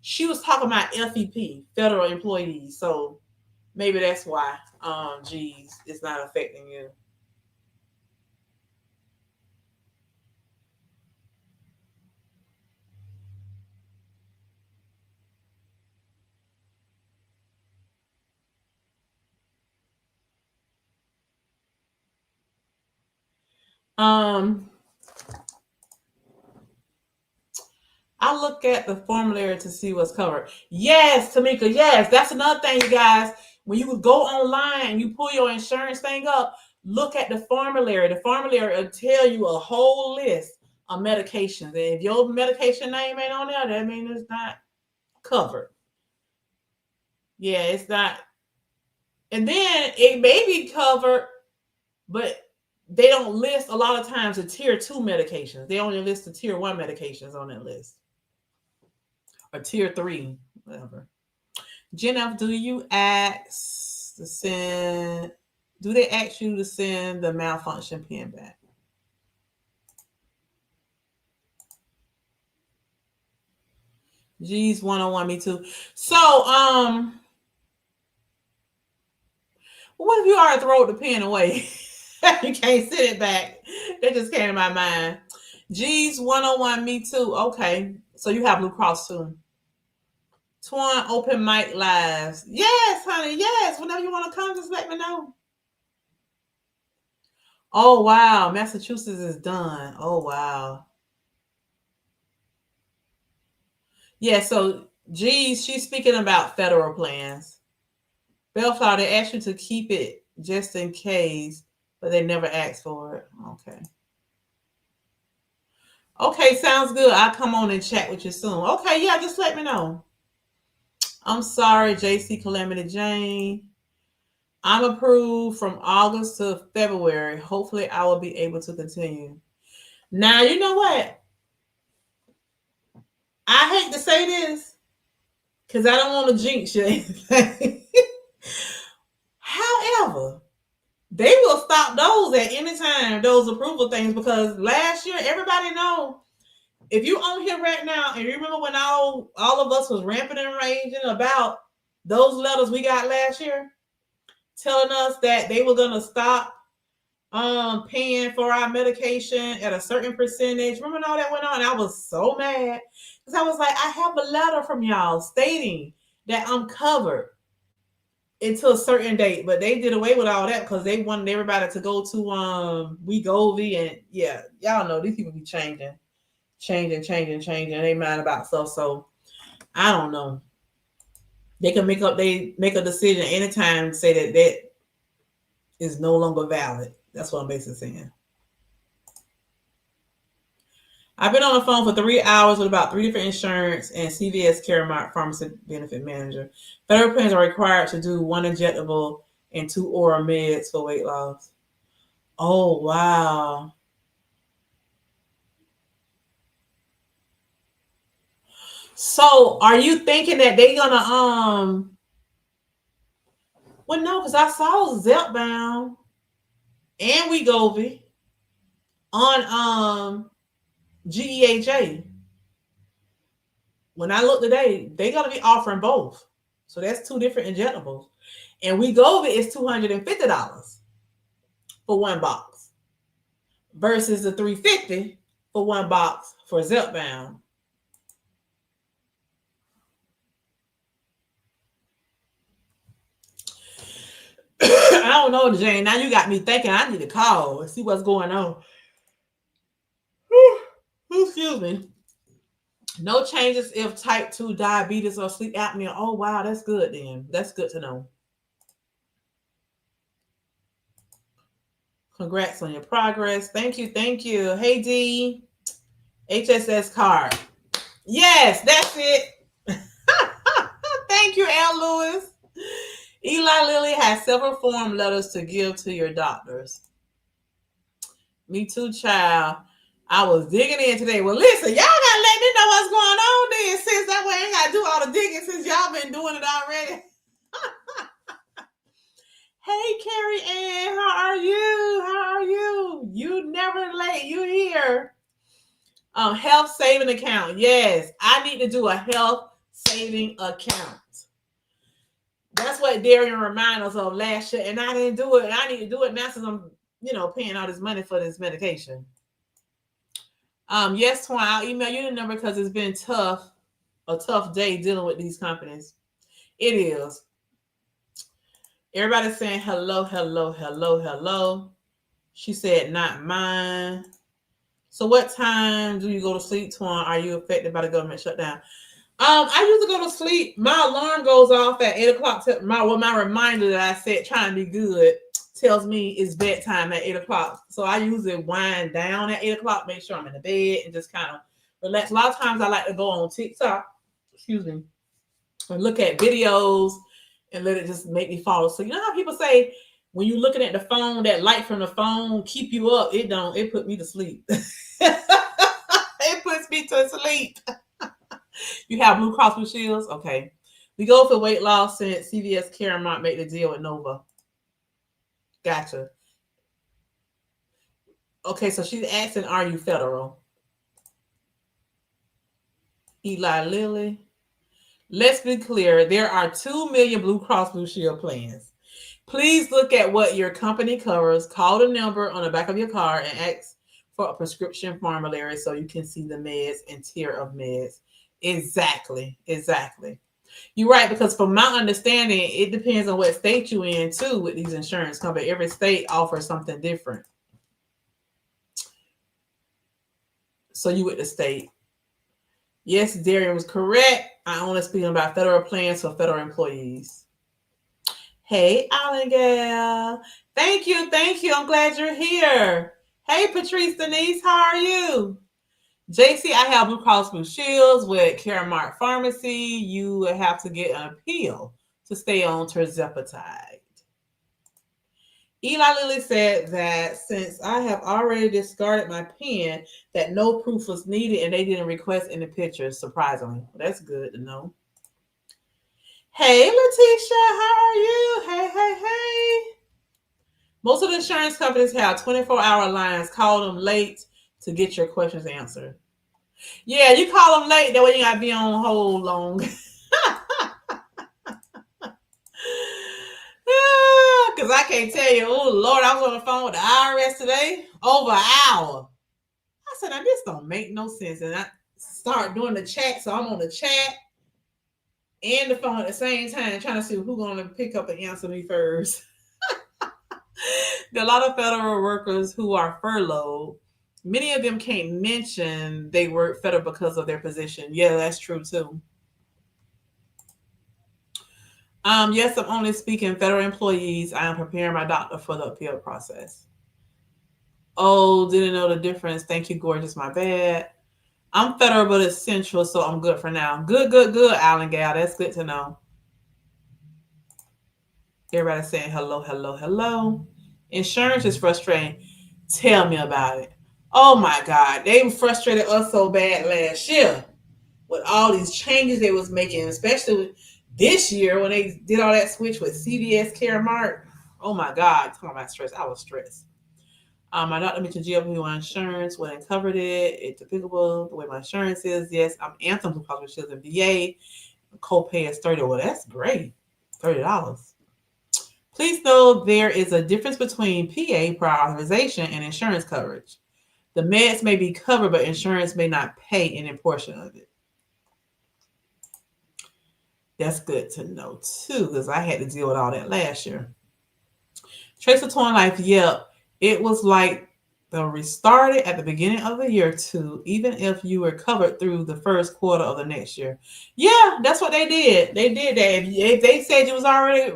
she was talking about FEP, federal employees. So maybe that's why G's it's not affecting you. I look at the formulary to see what's covered. Yes, Tamika, yes. That's another thing, you guys. When you go online and you pull your insurance thing up, look at the formulary. The formulary will tell you a whole list of medications. And if your medication name ain't on there, that means it's not covered. Yeah, it's not. And then it may be covered, but they don't list a lot of times the tier 2 medications. They only list the tier 1 medications on that list. Or tier 3, whatever. Jennifer, do you ask to send? Do they ask you to send the malfunction pin back? Geez, 101, me too. So, what if you already throw the pen away? You can't send it back. That just came to my mind. Geez, 101, me too. Okay, so you have Blue Cross too. Twan open mic lives. Yes, honey. Yes. Whenever you want to come, just let me know. Oh wow, Massachusetts is done. Oh wow. Yeah. So, geez, she's speaking about federal plans. Bellflower, they asked you to keep it just in case, but they never asked for it. Okay. Okay, sounds good. I'll come on and chat with you soon. Okay, yeah, just let me know. I'm sorry, JC Calamity Jane. I'm approved from August to February. Hopefully, I will be able to continue. Now, you know what? I hate to say this because I don't want to jinx you. However, they will stop those at any time, those approval things, because last year, everybody know, if you on here right now, and you remember when all of us was ramping and raging about those letters we got last year, telling us that they were going to stop paying for our medication at a certain percentage. Remember all that went on? I was so mad because I was like, I have a letter from y'all stating that I'm covered until a certain date, but they did away with all that because they wanted everybody to go to Wegovy, and yeah, y'all know these people be changing they mind about stuff. So I don't know. They can make a decision anytime and say that is no longer valid. That's what I'm basically saying. I've been on the phone for 3 hours with about 3 different insurance and CVS Caremark pharmacy benefit manager. Federal plans are required to do 1 injectable and 2 oral meds for weight loss. Oh wow. So are you thinking that they're gonna well no, because I saw Zepbound and Wegovy on GEHA. When I look today, they're gonna be offering both. So that's 2 different injectables. And Wegovy is $250 for 1 box versus the $350 for 1 box for Zepbound. don't know, Jane. Now you got me thinking I need to call and see what's going on. Excuse me. No changes if type 2 diabetes or sleep apnea. Oh, wow. That's good then. That's good to know. Congrats on your progress. Thank you. Thank you. Hey, D. HSS card. Yes, that's it. Thank you, Al Lewis. Eli Lilly has several form letters to give to your doctors. Me too, child. I was digging in today. Well, listen, y'all gotta let me know what's going on then, since that way I ain't gotta do all the digging since y'all been doing it already. Hey, Carrie Ann, how are you? How are you? You never late. You here? Health saving account. Yes, I need to do a health saving account. That's what Darian reminded us of last year, and I didn't do it. I need to do it now since I'm, paying all this money for this medication. Yes, Twan, I'll email you the number because it's been a tough day dealing with these companies. It is. Everybody's saying hello, hello, hello, hello. She said, not mine. So what time do you go to sleep, Twan? Are you affected by the government shutdown? I usually go to sleep. My alarm goes off at 8 o'clock. My reminder that I set trying to be good tells me it's bedtime at 8 o'clock. So I usually wind down at 8 o'clock, make sure I'm in the bed and just kind of relax. A lot of times I like to go on TikTok, and look at videos and let it just make me fall asleep. You know how people say when you're looking at the phone, that light from the phone keep you up? It don't. It put me to sleep. It puts me to sleep. You have Blue Cross Blue Shields? Okay. We go for weight loss since CVS Caremark made the deal with Nova. Gotcha. Okay, so she's asking, are you federal? Eli Lilly. Let's be clear. There are 2 million Blue Cross Blue Shield plans. Please look at what your company covers. Call the number on the back of your card and ask for a prescription formulary so you can see the meds and tier of meds. Exactly. You're right, because from my understanding, it depends on what state you're in too with these insurance companies. Every state offers something different. So you with the state. Yes, Darian was correct. I only speaking about federal plans for federal employees. Hey, Alan Gal. Thank you. I'm glad you're here. Hey, Patrice Denise, how are you? JC, I have Blue Cross Blue Shields with Caremark Pharmacy. You have to get an appeal to stay on tirzepatide. Eli Lilly said that since I have already discarded my pen, that no proof was needed and they didn't request any pictures, surprisingly. That's good to know. Hey, Letitia, how are you? Hey. Most of the insurance companies have 24-hour lines. Call them late to get your questions answered. Yeah, you call them late, that way you gotta be on hold long. Because I can't tell you, oh Lord, I was on the phone with the IRS today, over an hour. I said, now this don't make no sense. And I start doing the chat, so I'm on the chat and the phone at the same time, trying to see who's going to pick up and answer me first. There are a lot of federal workers who are furloughed. Many of them can't mention they work federal because of their position. Yeah, that's true too. Yes, I'm only speaking federal employees. I am preparing my doctor for the appeal process. Oh, didn't know the difference. Thank you, gorgeous. My bad. I'm federal, but it's central, so I'm good for now. Good, Alan Gal. That's good to know. Everybody saying hello. Insurance is frustrating. Tell me about it. Oh my God. They frustrated us so bad last year with all these changes they was making, especially this year when they did all that switch with CVS Caremark. Oh my God. Talking about stress. I was stressed. My doctor mentioned GLP-1 insurance when it covered it. It's applicable the way my insurance is. Yes, I'm Anthem Blue Cross Blue Shield and VA. Copay is $30. Well, that's great. $30. Please know there is a difference between PA, prior authorization, and insurance coverage. The meds may be covered, but insurance may not pay any portion of it. That's good to know too, because I had to deal with all that last year. Trace of Torn Life, yep. It was like the restarted at the beginning of the year too, even if you were covered through the first quarter of the next year. Yeah, that's what they did. They did that. If they said you was already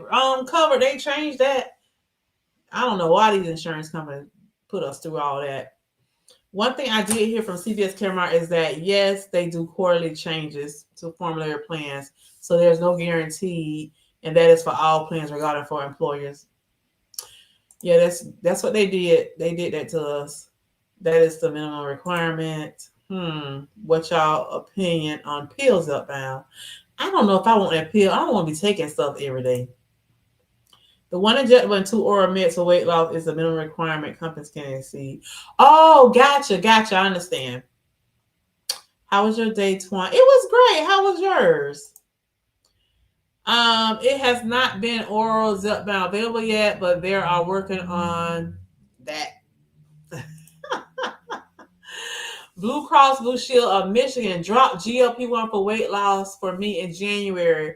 covered, they changed that. I don't know why these insurance companies put us through all that. One thing I did hear from CVS Caremark is that yes, they do quarterly changes to formulary plans, so there's no guarantee, and that is for all plans regarding for employers. Yeah, that's what they did. They did that to us. That is the minimum requirement. What y'all opinion on pills Zepbound? I don't know if I want that pill. I don't want to be taking stuff every day. The one injectable and 2 oral meds for weight loss is the minimum requirement companies can exceed. Oh, gotcha. I understand. How was your day, Twan? It was great. How was yours? It has not been oral Zepbound available yet, but they are working on that. Blue Cross Blue Shield of Michigan dropped GLP-1 for weight loss for me in January.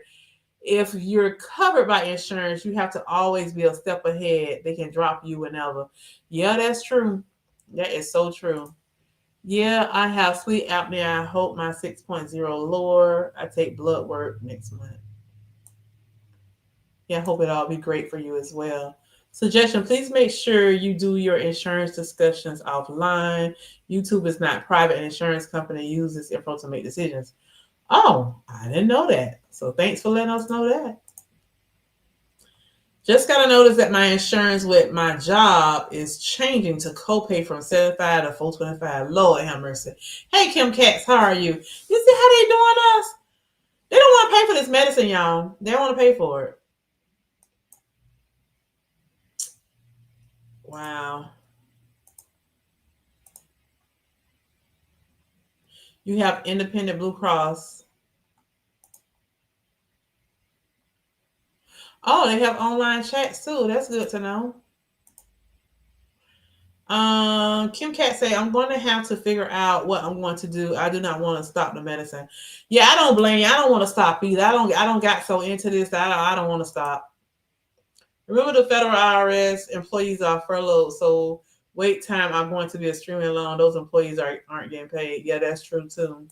If you're covered by insurance, you have to always be a step ahead. They can drop you whenever. Yeah, that's true. That is so true. Yeah, I have sleep apnea. I hope my 6.0 lower. I take blood work next month. Yeah, I hope it all be great for you as well. Suggestion, please make sure you do your insurance discussions offline. YouTube is not private. An insurance company uses info to make decisions. Oh, I didn't know that. So thanks for letting us know that. Just got to notice that my insurance with my job is changing to copay from 75 to 425. Lord have mercy. Hey, Kim Katz, how are you? You see how they doing us? They don't want to pay for this medicine, y'all. They don't want to pay for it. Wow. You have independent Blue Cross. Oh, they have online chats too. That's good to know. Kim Cat say, I'm going to have to figure out what I'm going to do. I do not want to stop the medicine. Yeah, I don't blame you. I don't want to stop either. I don't got so into this that I don't want to stop. Remember, the federal IRS employees are furloughed, so wait time are going to be extremely long. Those employees aren't getting paid. Yeah, that's true too.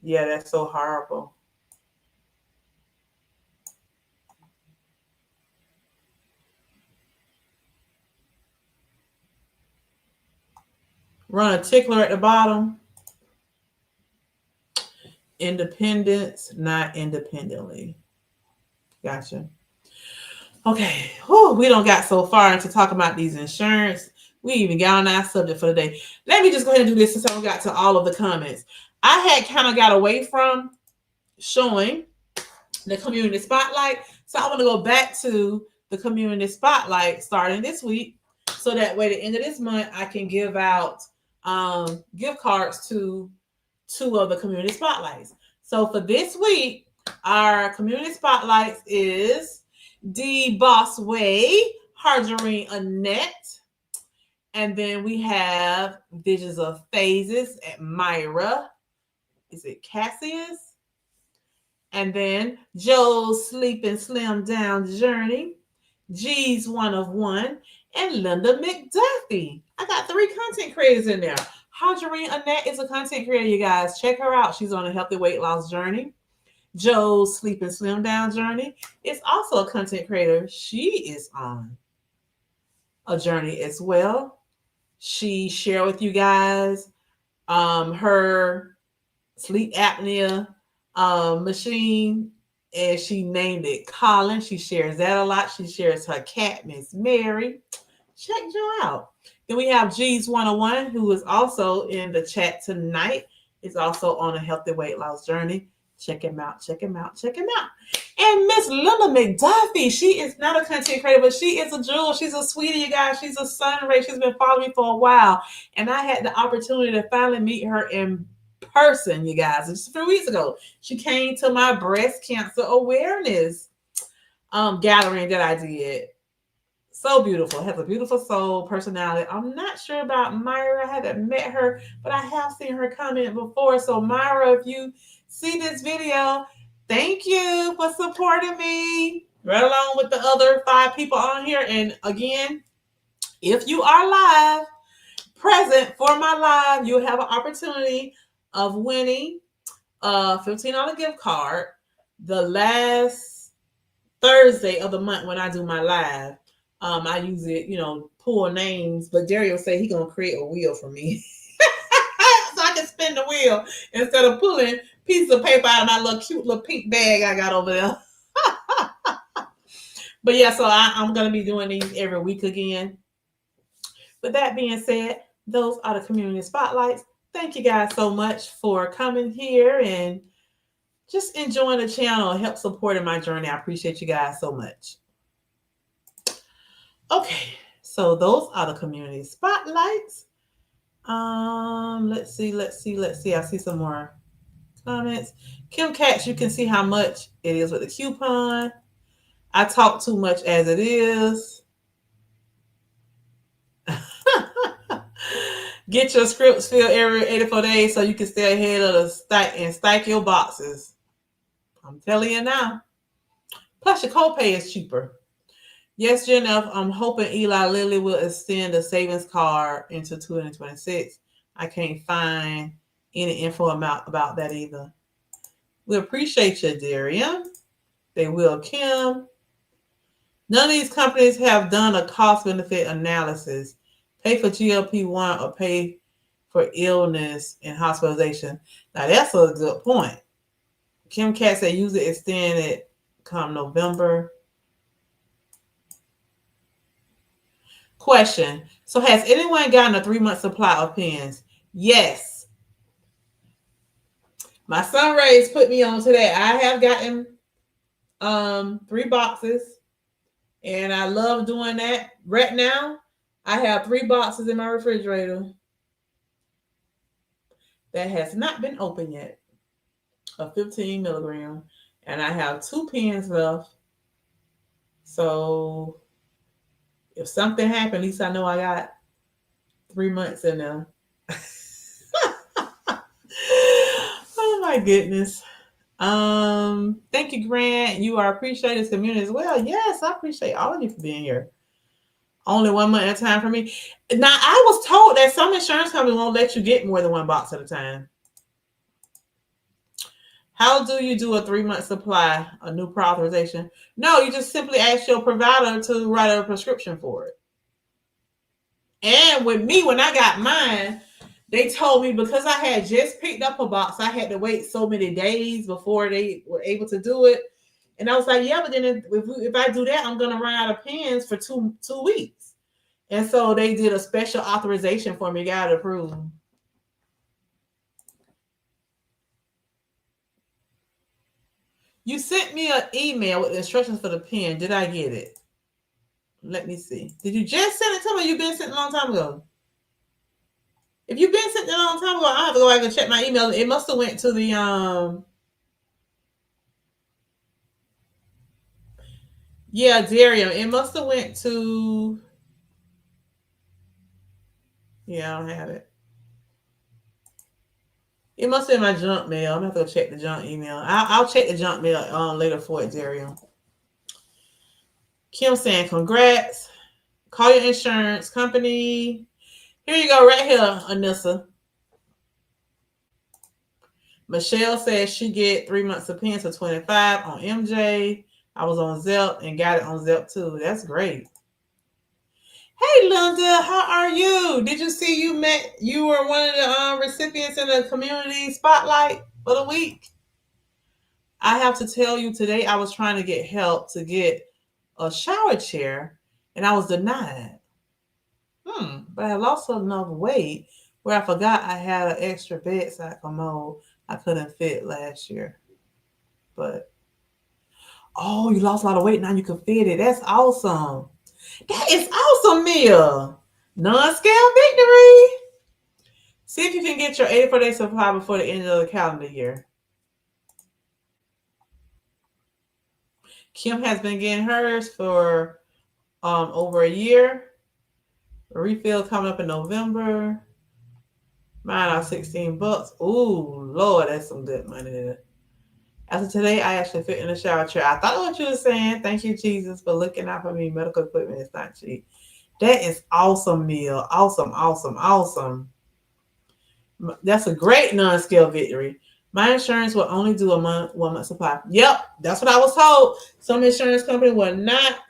Yeah, that's so horrible. Run a tickler at the bottom. Independence, not independently. Gotcha. Okay. Whew, we don't got so far into talking about these insurance. We even got on our subject for the day. Let me just go ahead and do this since I got to all of the comments. I had kind of got away from showing the community spotlight. So I want to go back to the community spotlight starting this week. So that way, the end of this month, I can give out gift cards to 2 of the community spotlights. So for this week, our community spotlights is D Boss Way, Harjarine Annette. And then we have Visions of Phases at Myra. Is it Cassius? And then Joe's Sleep and Slim Down Journey, G's One of One, and Linda McDuffie. I got 3 content creators in there. Harjarine Annette is a content creator, you guys. Check her out. She's on a healthy weight loss journey. Joe's Sleep and Slim Down Journey is also a content creator. She is on a journey as well. She shared with you guys her sleep apnea machine, and she named it Colin. She shares that a lot. She shares her cat, Miss Mary. Check Joe out. Then we have G's 101, who is also in the chat tonight. Is also on a healthy weight loss journey. Check him out. And Miss Linda McDuffie, she is not a content creator, but she is a jewel. She's a sweetie, you guys. She's a sun ray. She's been following me for a while. And I had the opportunity to finally meet her in person, you guys. Just a few weeks ago. She came to my breast cancer awareness gathering that I did. So beautiful. Has a beautiful soul, personality. I'm not sure about Myra. I haven't met her, but I have seen her comment before. So Myra, if you see this video, thank you for supporting me. right along with the other 5 people on here. And again, if you are live, present for my live, you'll have an opportunity of winning a $15 gift card the last Thursday of the month when I do my live. I use it, pull names, but Dario say he gonna create a wheel for me. So I can spin the wheel instead of pulling pieces of paper out of my little cute little pink bag I got over there. But yeah, so I'm gonna be doing these every week again. With that being said, those are the community spotlights. Thank you guys so much for coming here and just enjoying the channel and help supporting my journey. I appreciate you guys so much. Okay, so those are the community spotlights. Let's see. I see some more comments. Kim Katz, you can see how much it is with the coupon. I talk too much as it is. Get your scripts filled every 84 days so you can stay ahead of the stack your boxes. I'm telling you now. Plus, your copay is cheaper. Yes, Jennifer, I'm hoping Eli Lilly will extend the savings card into 2026. I can't find any info about that either. We appreciate you, Darian. They will, Kim. None of these companies have done a cost-benefit analysis. Pay for GLP-1 or pay for illness and hospitalization. Now, that's a good point. Kim Katz said use it extended come November. Question. So has anyone gotten a 3-month supply of pens? Yes. My son Ray's put me on today. I have gotten 3 boxes. And I love doing that. Right now, I have 3 boxes in my refrigerator that has not been opened yet of 15 milligram. And I have 2 pens left. So if something happened, at least I know I got 3 months in there. Oh my goodness. Thank you, Grant. You are appreciated this community as well. Yes, I appreciate all of you for being here. Only 1 month at a time for me. Now, I was told that some insurance companies won't let you get more than 1 box at a time. How do you do a 3-month supply, a new prior authorization? No, you just simply ask your provider to write a prescription for it. And with me, when I got mine, they told me because I had just picked up a box, I had to wait so many days before they were able to do it. And I was like, yeah, but then if I do that, I'm going to run out of pens for two weeks. And so they did a special authorization for me, got it approved. You sent me an email with the instructions for the pen. Did I get it? Let me see. Did you just send it to me? You've been sent a long time ago. If you've been sent a long time ago, I have to go back and check my email. It must have went to the yeah, Dario. It must have went to yeah, I don't have it. It must be in my junk mail. I'm gonna have to go check the junk email. I'll check the junk mail later for it, Dario. Kim saying congrats. Call your insurance company. Here you go, right here, Anissa. Michelle says she get 3 months of pens for $25 on MJ. I was on Zep and got it on Zep too. That's great. Hey, Linda, how are you? Did you see you were one of the recipients in the community spotlight for the week? I have to tell you today I was trying to get help to get a shower chair and I was denied. But I lost enough weight where I forgot I had an extra bedside commode I couldn't fit last year. But oh, you lost a lot of weight, now you can fit it. That's awesome. That is awesome, Mia. Non-scale victory. See if you can get your 84-day supply before the end of the calendar year. Kim has been getting hers for over a year. A refill coming up in November. Mine are $16. Ooh, Lord, that's some good money there. After today, I actually fit in the shower chair. I thought what you were saying. Thank you, Jesus, for looking out for me. Medical equipment is not cheap. That is awesome, Mia. Awesome, awesome, awesome. That's a great non-scale victory. My insurance will only do a month, 1 month supply. Yep, that's what I was told. Some insurance company will not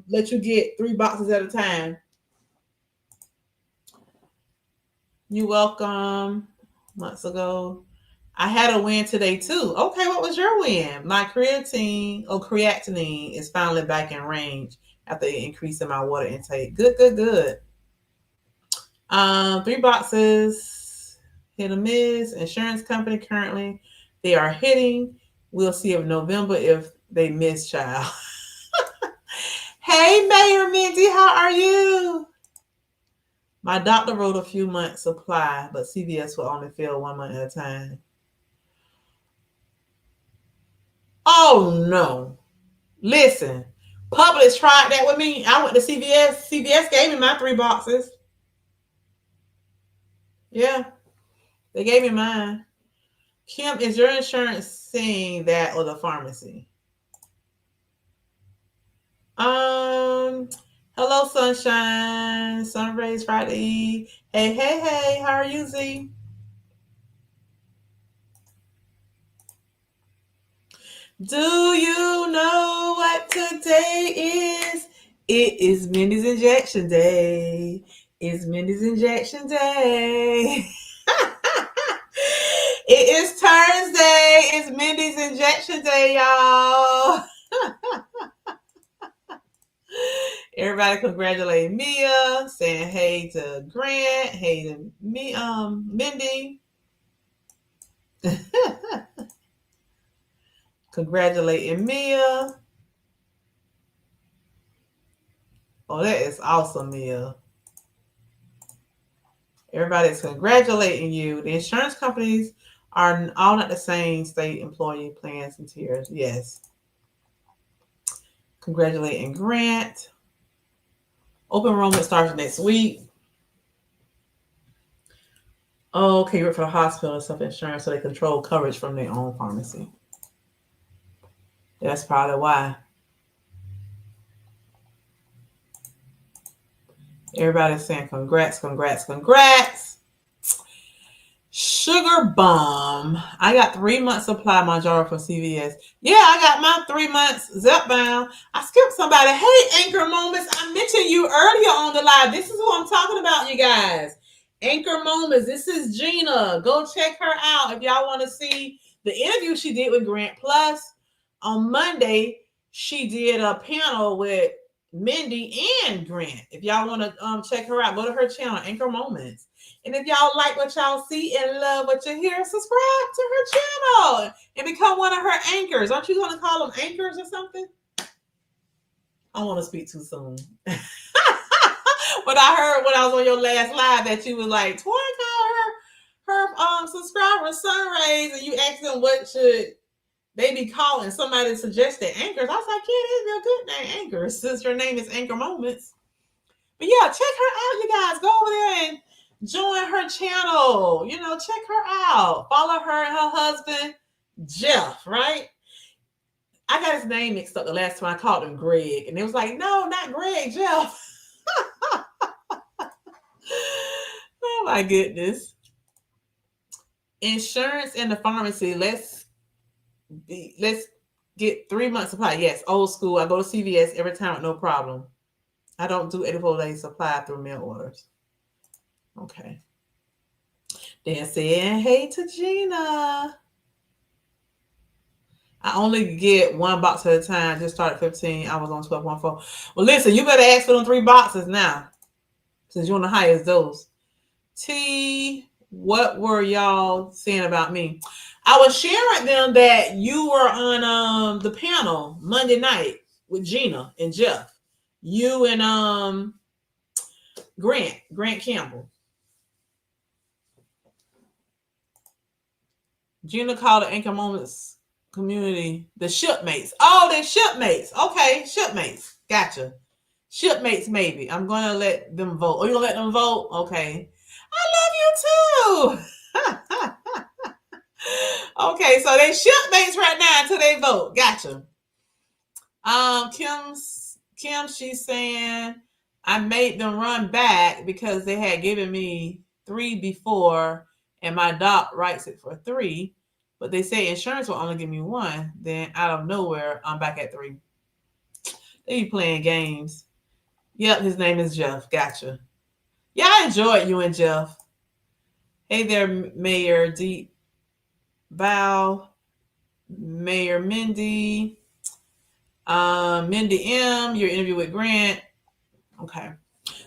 let you get 3 boxes at a time. You welcome. Months ago, I had a win today too. Okay, what was your win? My creatine is finally back in range after increasing my water intake. Good, good, good. 3 boxes, hit or miss. Insurance company currently, they are hitting. We'll see if November if they miss, child. Hey, Mayor Mindy, how are you? My doctor wrote a few months supply, but CVS will only fill 1 month at a time. Oh no. Listen, Publix tried that with me. I went to CVS. CVS gave me my 3 boxes. Yeah, they gave me mine. Kim, is your insurance seeing that or the pharmacy? Hello, sunshine, sun rays Friday. Hey, hey, hey, how are you, Z? Do you know what today is? It is Mindy's Injection Day. It's Mindy's Injection Day. It is Thursday. It's Mindy's Injection Day, y'all. Everybody congratulating Mia, saying hey to Grant, hey to me, Mindy. Congratulating Mia. Oh, that is awesome, Mia. Everybody's congratulating you. The insurance companies are all not the same state employee plans and tiers. Yes. Congratulating Grant. Open enrollment starts next week. Oh, okay, you work for the hospital and self-insurance, so they control coverage from their own pharmacy. That's probably why. Everybody's saying congrats, congrats, congrats. Sugar Bomb. I got 3 months supply Mounjaro from CVS. Yeah, I got my 3 months Zepbound. I skipped somebody. Hey, Anchor Moments. I mentioned you earlier on the live. This is who I'm talking about, you guys. Anchor Moments. This is Gina. Go check her out if y'all want to see the interview she did with Grant. Plus, on Monday, she did a panel with Mindy and Grant. If y'all want to check her out, go to her channel, Anchor Moments. And if y'all like what y'all see and love what you hear, subscribe to her channel and become one of her anchors. Aren't you going to call them anchors or something? I don't want to speak too soon. But I heard when I was on your last live that you was like, Twain call her subscribers sun rays, and you asked them what should they be calling. Somebody suggested anchors. I was like, yeah, it's a real good name, anchors, since your name is Anchor Moments. But yeah, check her out, you guys. Go over there and join her channel. You know, check her out. Follow her and her husband, Jeff, right? I got his name mixed up the last time I called him Greg. And it was like, no, not Greg, Jeff. Oh my goodness. Insurance and the pharmacy. Let's get 3 months supply. Yes, old school. I go to CVS every time, no problem. I don't do 84-day supply through mail orders. Okay. Then saying hey to Gina. I only get 1 box at a time. Just started 15. I was on 12.14. Well, listen, you better ask for them 3 boxes now, since you're on the highest dose. T, what were y'all saying about me? I was sharing them that you were on the panel Monday night with Gina and Jeff. You and Grant Campbell. Gina called the Anchor Moments community the shipmates. Oh, they're shipmates. Okay, shipmates. Gotcha. Shipmates, maybe. I'm going to let them vote. Oh, you're going to let them vote? Okay. I love you too. Okay, so they shipmates right now until they vote. Gotcha. Kim, she's saying I made them run back because they had given me 3 before, and my doc writes it for 3, but they say insurance will only give me 1. Then out of nowhere, I'm back at 3. They be playing games. Yep, his name is Jeff. Gotcha. Yeah, I enjoyed you and Jeff. Hey there, Mayor Deep Bow, Mayor Mindy, Mindy M, your interview with Grant. Okay.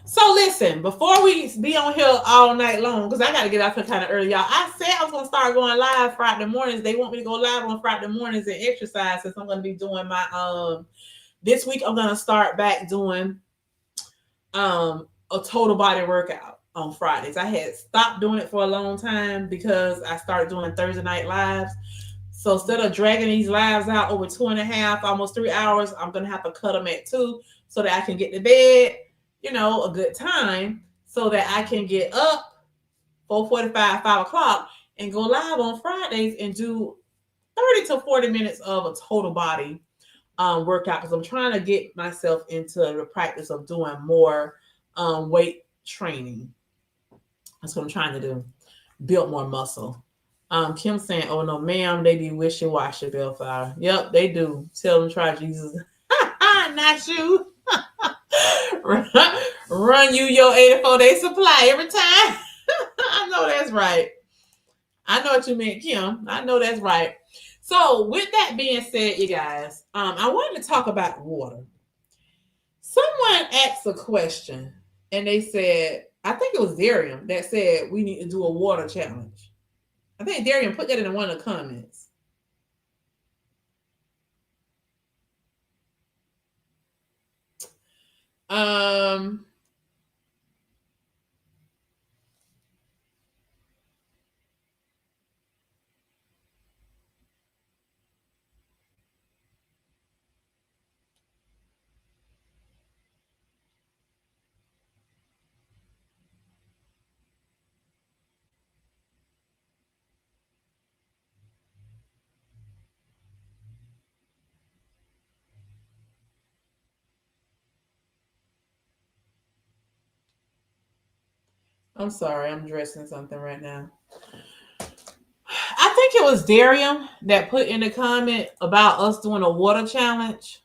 So listen, before we be on here all night long, because I got to get out here kind of early, y'all. I said I was going to start going live Friday mornings. They want me to go live on Friday mornings and exercise, since I'm going to be doing my, this week I'm going to start back doing a total body workout on Fridays. I had stopped doing it for a long time because I started doing Thursday night lives. So instead of dragging these lives out over 2.5, almost 3 hours, I'm going to have to cut them at 2 so that I can get to bed, a good time, so that I can get up 4:45, 5 o'clock and go live on Fridays and do 30 to 40 minutes of a total body workout, because I'm trying to get myself into the practice of doing more weight training. That's what I'm trying to do. Build more muscle. Kim saying, oh no, ma'am, they be wishy-washy, Bellflower. Yep, they do. Tell them try Jesus. Not you. Run you your 84-day supply every time. I know that's right. I know what you meant, Kim. I know that's right. So with that being said, you guys, I wanted to talk about water. Someone asked a question, and they said, I think it was Darian that said we need to do a water challenge. I think Darian put that in one of the comments. I'm sorry, I'm dressing something right now. I think it was Darian that put in the comment about us doing a water challenge.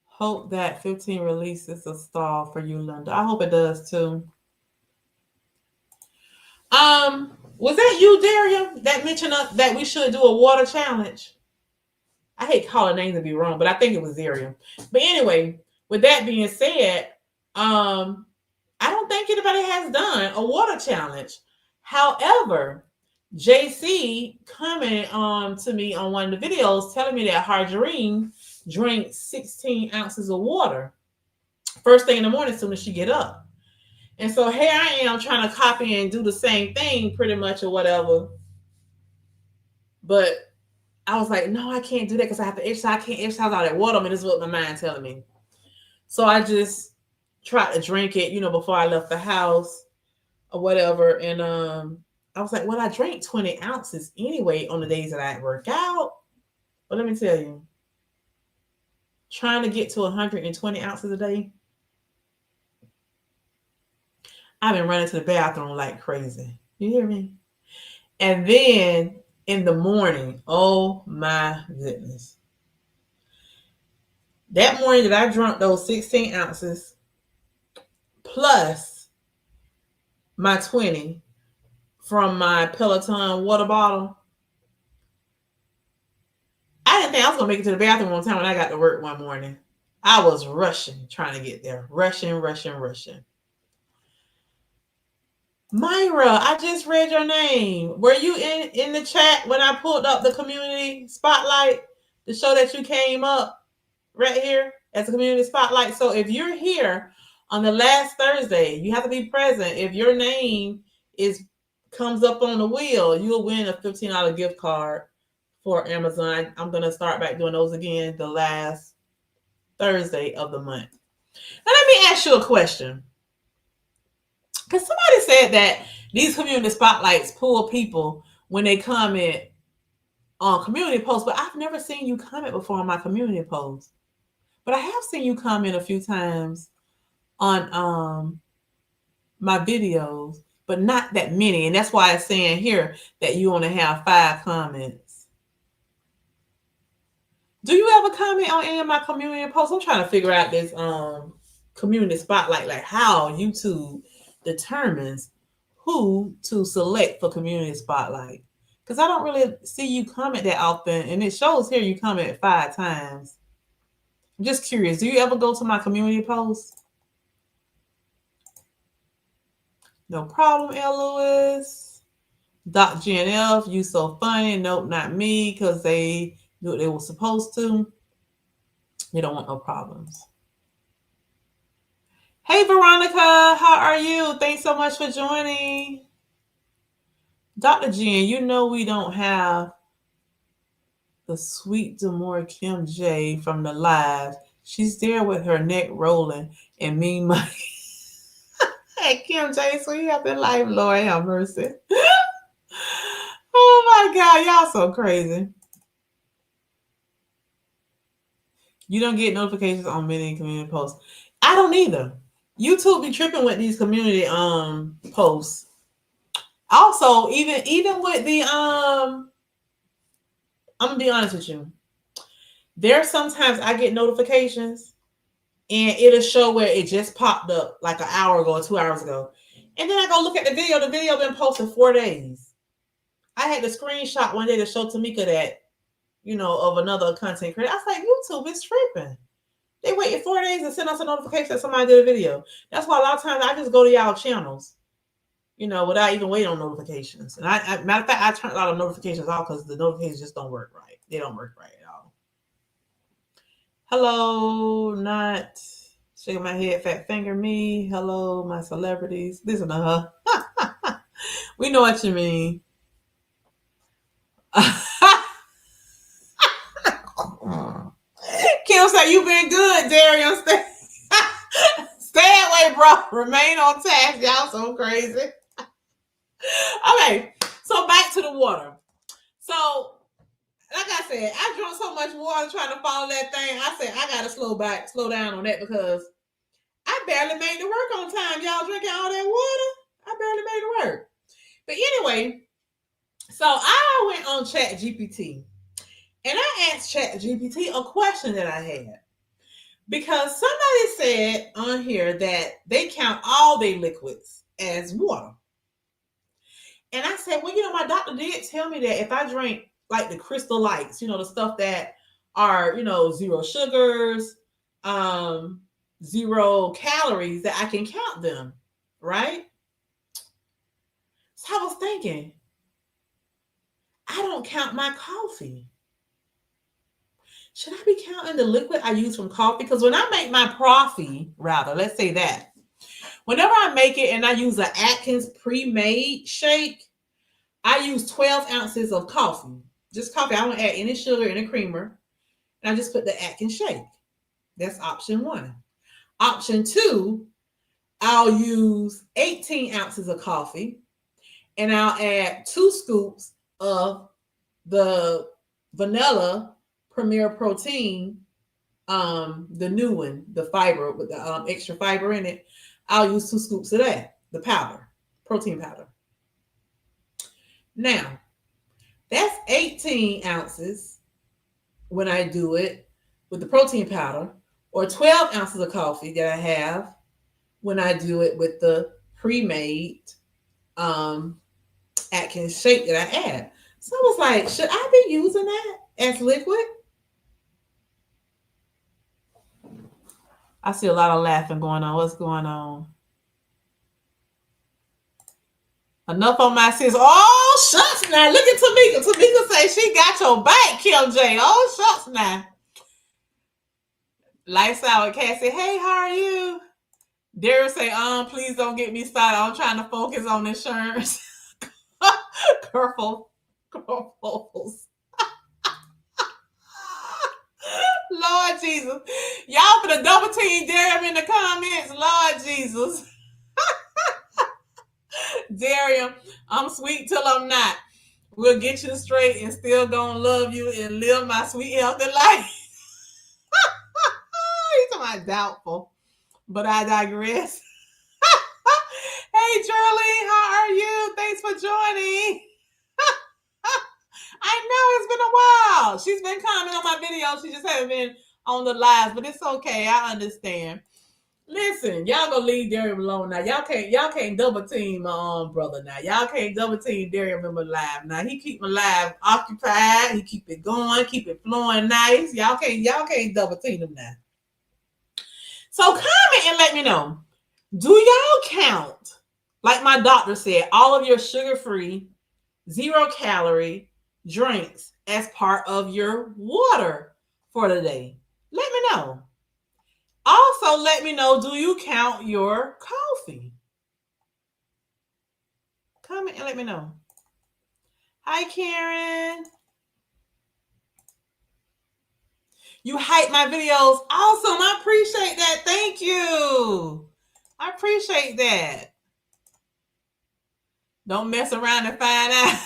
Hope that 15 releases a stall for you, Linda. I hope it does too. Was that you, Darian, that mentioned that we should do a water challenge? I hate calling names to be wrong, but I think it was Darian. But anyway, with that being said, I don't think anybody has done a water challenge. However, JC commented to me on one of the videos telling me that Harjarine drank 16 ounces of water first thing in the morning as soon as she get up. And so here I am trying to copy and do the same thing pretty much or whatever. But I was like, no, I can't do that because I have to exercise. I can't exercise all that water. I mean, this is what my mind's telling me. So I just tried to drink it, before I left the house or whatever. And I was like, well, I drank 20 ounces anyway on the days that I work out. But let me tell you, trying to get to 120 ounces a day, I've been running to the bathroom like crazy. You hear me? And then in the morning, oh my goodness. That morning that I drank those 16 ounces plus my 20 from my Peloton water bottle, I didn't think I was going to make it to the bathroom on time when I got to work one morning. I was rushing, trying to get there. Rushing. Myra, I just read your name. Were you in the chat when I pulled up the community spotlight to show that you came up right here as a community spotlight? So if you're here on the last Thursday, you have to be present. If your name comes up on the wheel, you'll win a $15 gift card for Amazon. I'm going to start back doing those again the last Thursday of the month. Now let me ask you a question. Because somebody said that These community spotlights pull people when they comment on community posts, but I've never seen you comment before on my community posts. But I have seen you comment a few times on my videos, but not that many. And that's why it's saying here that you only have 5 comments. Do you ever comment on any of my community posts? I'm trying to figure out this community spotlight, like how YouTube determines who to select for community spotlight. Because I don't really see you comment that often, and it shows here you comment 5 times. I'm just curious, do you ever go to my community posts? No problem, L. Lewis. Dr. GNF, you so funny. Nope, not me, because they do what they were supposed to. They don't want no problems. Hey, Veronica, how are you? Thanks so much for joining. Dr. Jen, you know we don't have the sweet Demore Kim J from the live. She's there with her neck rolling and me, my hey, Kim J, so you have been live, Lord have mercy. Oh my God, y'all so crazy. You don't get notifications on many community posts. I don't either. YouTube be tripping with these community posts. Also, even with the I'm gonna be honest with you. There's sometimes I get notifications and it'll show where it just popped up like an hour ago or 2 hours ago. And then I go look at the video. The video been posted 4 days. I had the screenshot one day to show Tamika that, of another content creator. I was like, YouTube is tripping. They waited 4 days to send us a notification that somebody did a video. That's why a lot of times I just go to y'all channels, without even waiting on notifications. And I matter of fact, I turned a lot of notifications off because the notifications just don't work right. They don't work right at all. Hello, not shaking my head, fat finger me. Hello, my celebrities. Listen to her. We know what you mean. Kim said, you been good, Darian. Stay away, bro. Remain on task. Y'all so crazy. Okay, so back to the water. So, like I said, I drank so much water trying to follow that thing. I said, I got to slow down on that because I barely made the work on time. Y'all drinking all that water? I barely made it work. But anyway, so I went on ChatGPT and I asked ChatGPT a question that I had. Because somebody said on here that they count all their liquids as water. And I said, well, my doctor did tell me that if I drink like the Crystal Lights, the stuff that are, 0 sugars, 0 calories, that I can count them, right? So I was thinking, I don't count my coffee. Should I be counting the liquid I use from coffee? Because when I make my coffee, let's say that, whenever I make it and I use an Atkins pre-made shake, I use 12 ounces of coffee. Just coffee. I don't add any sugar, any creamer. And I just put the Atkins shake. That's option 1. Option 2, I'll use 18 ounces of coffee and I'll add 2 scoops of the vanilla Premier Protein, the new one, the fiber with the extra fiber in it. I'll use 2 scoops of that, the powder, protein powder. Now, that's 18 ounces when I do it with the protein powder, or 12 ounces of coffee that I have when I do it with the pre-made Atkins shake that I add. So I was like, should I be using that as liquid? I see a lot of laughing going on. What's going on? Enough on my sis. Oh, shucks now. Look at Tamika. Tamika say she got your back, Kim J. Oh, shucks now. Lifestyle with Cassie. Hey, how are you? Dara say, please don't get me started. I'm trying to focus on insurance. Curfews. Lord Jesus. Y'all for the double team Dara in the comments. Lord Jesus. Darian, I'm sweet till I'm not. We'll get you straight and still gonna love you and live my sweet healthy life. He's talking about doubtful, but I digress. Hey, Shirley, how are you? Thanks for joining. I know it's been a while. She's been commenting on my videos. She just hasn't been on the lives, but it's okay. I understand. Listen, y'all gonna leave Darian alone now. Y'all can't double team my brother now. Y'all can't double team Darian in my live now. He keep my live occupied. He keep it going, keep it flowing nice. Y'all can't double team him now. So comment and let me know. Do y'all count, like my doctor said, all of your sugar-free, 0-calorie drinks as part of your water for the day? Let me know. Also, let me know, do you count your coffee? Comment and let me know. Hi, Karen. You hype my videos. Awesome. I appreciate that. Thank you. I appreciate that. Don't mess around and find out.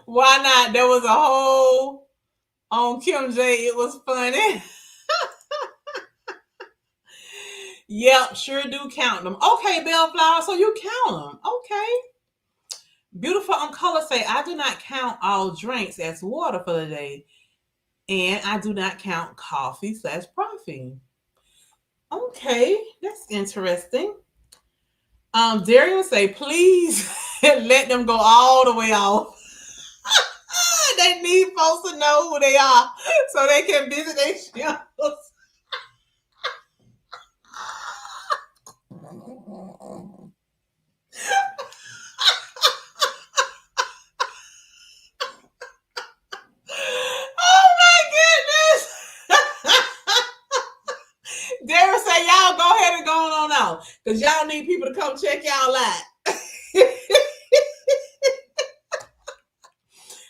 Why not? There was a whole on Kim J. It was funny. Yep, sure do count them. Okay, Bellflower, so you count them. Okay. Beautiful on color say, I do not count all drinks as water for the day. And I do not count coffee/coffee. Okay, that's interesting. Darian say, please let them go all the way off. They need folks to know who they are so they can visit their channels. Oh my goodness. Darian say, y'all go ahead and go on out because y'all need people to come check y'all out.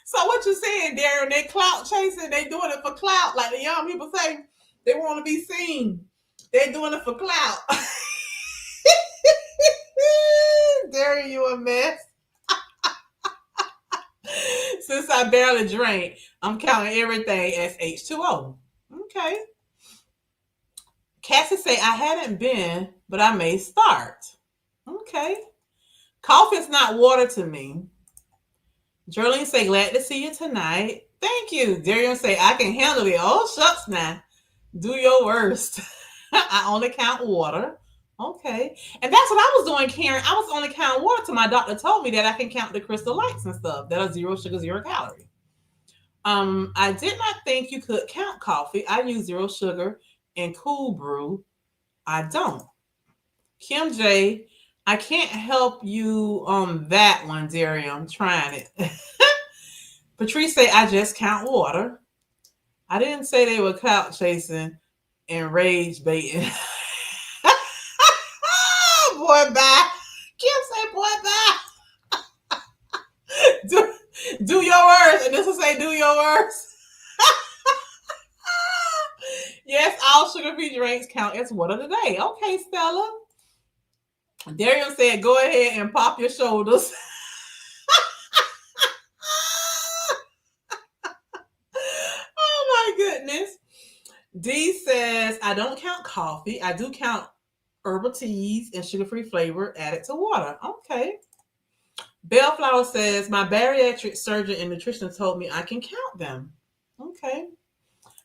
So what you saying, Darren? They clout chasing. They doing it for clout. Like the young people say, they want to be seen. They doing it for clout. Darren, you a mess. Since I barely drank, I'm counting everything as H2O. Okay. Cassie say, I hadn't been, but I may start. Okay. Coffee is not water to me. Jerlene say, glad to see you tonight. Thank you. Darian say, I can handle it. Oh, shucks now. Do your worst. I only count water. Okay. And that's what I was doing, Karen. I was only counting water till my doctor told me that I can count the crystal lights and stuff that are 0 sugar, 0 calorie. I did not think you could count coffee. I use 0 sugar and cool brew. I don't. Kim J, I can't help you on that one, Darian. I'm trying it. Patrice say, I just count water. I didn't say they were clout chasing and rage baiting. Boy, bye. Kim say, boy, bye. do your worst. And this will say, do your worst. Yes, all sugar-free drinks count as water today. Okay, Stella. Darian said, go ahead and pop your shoulders. Oh, my goodness. D says, I don't count coffee. I do count herbal teas and sugar-free flavor added to water. Okay. Bellflower says, my bariatric surgeon and nutritionist told me I can count them. Okay.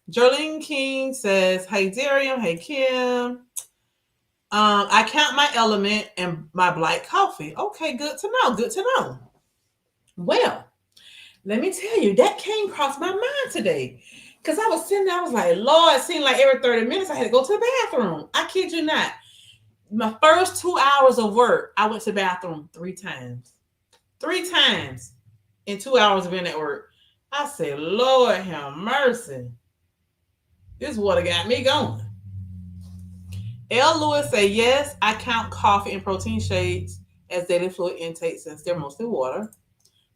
Jerlene King says, hey, Darian. Hey, Kim. I count my element and my black coffee. Okay, good to know. Good to know. Well, let me tell you, that came across my mind today. Because I was sitting there, I was like, Lord, it seemed like every 30 minutes I had to go to the bathroom. I kid you not. My first 2 hours of work, I went to the bathroom 3 times. 3 times in 2 hours of being at work. I said, Lord have mercy. This water got me going. L. Lewis say, yes, I count coffee and protein shakes as daily fluid intake since they're mostly water.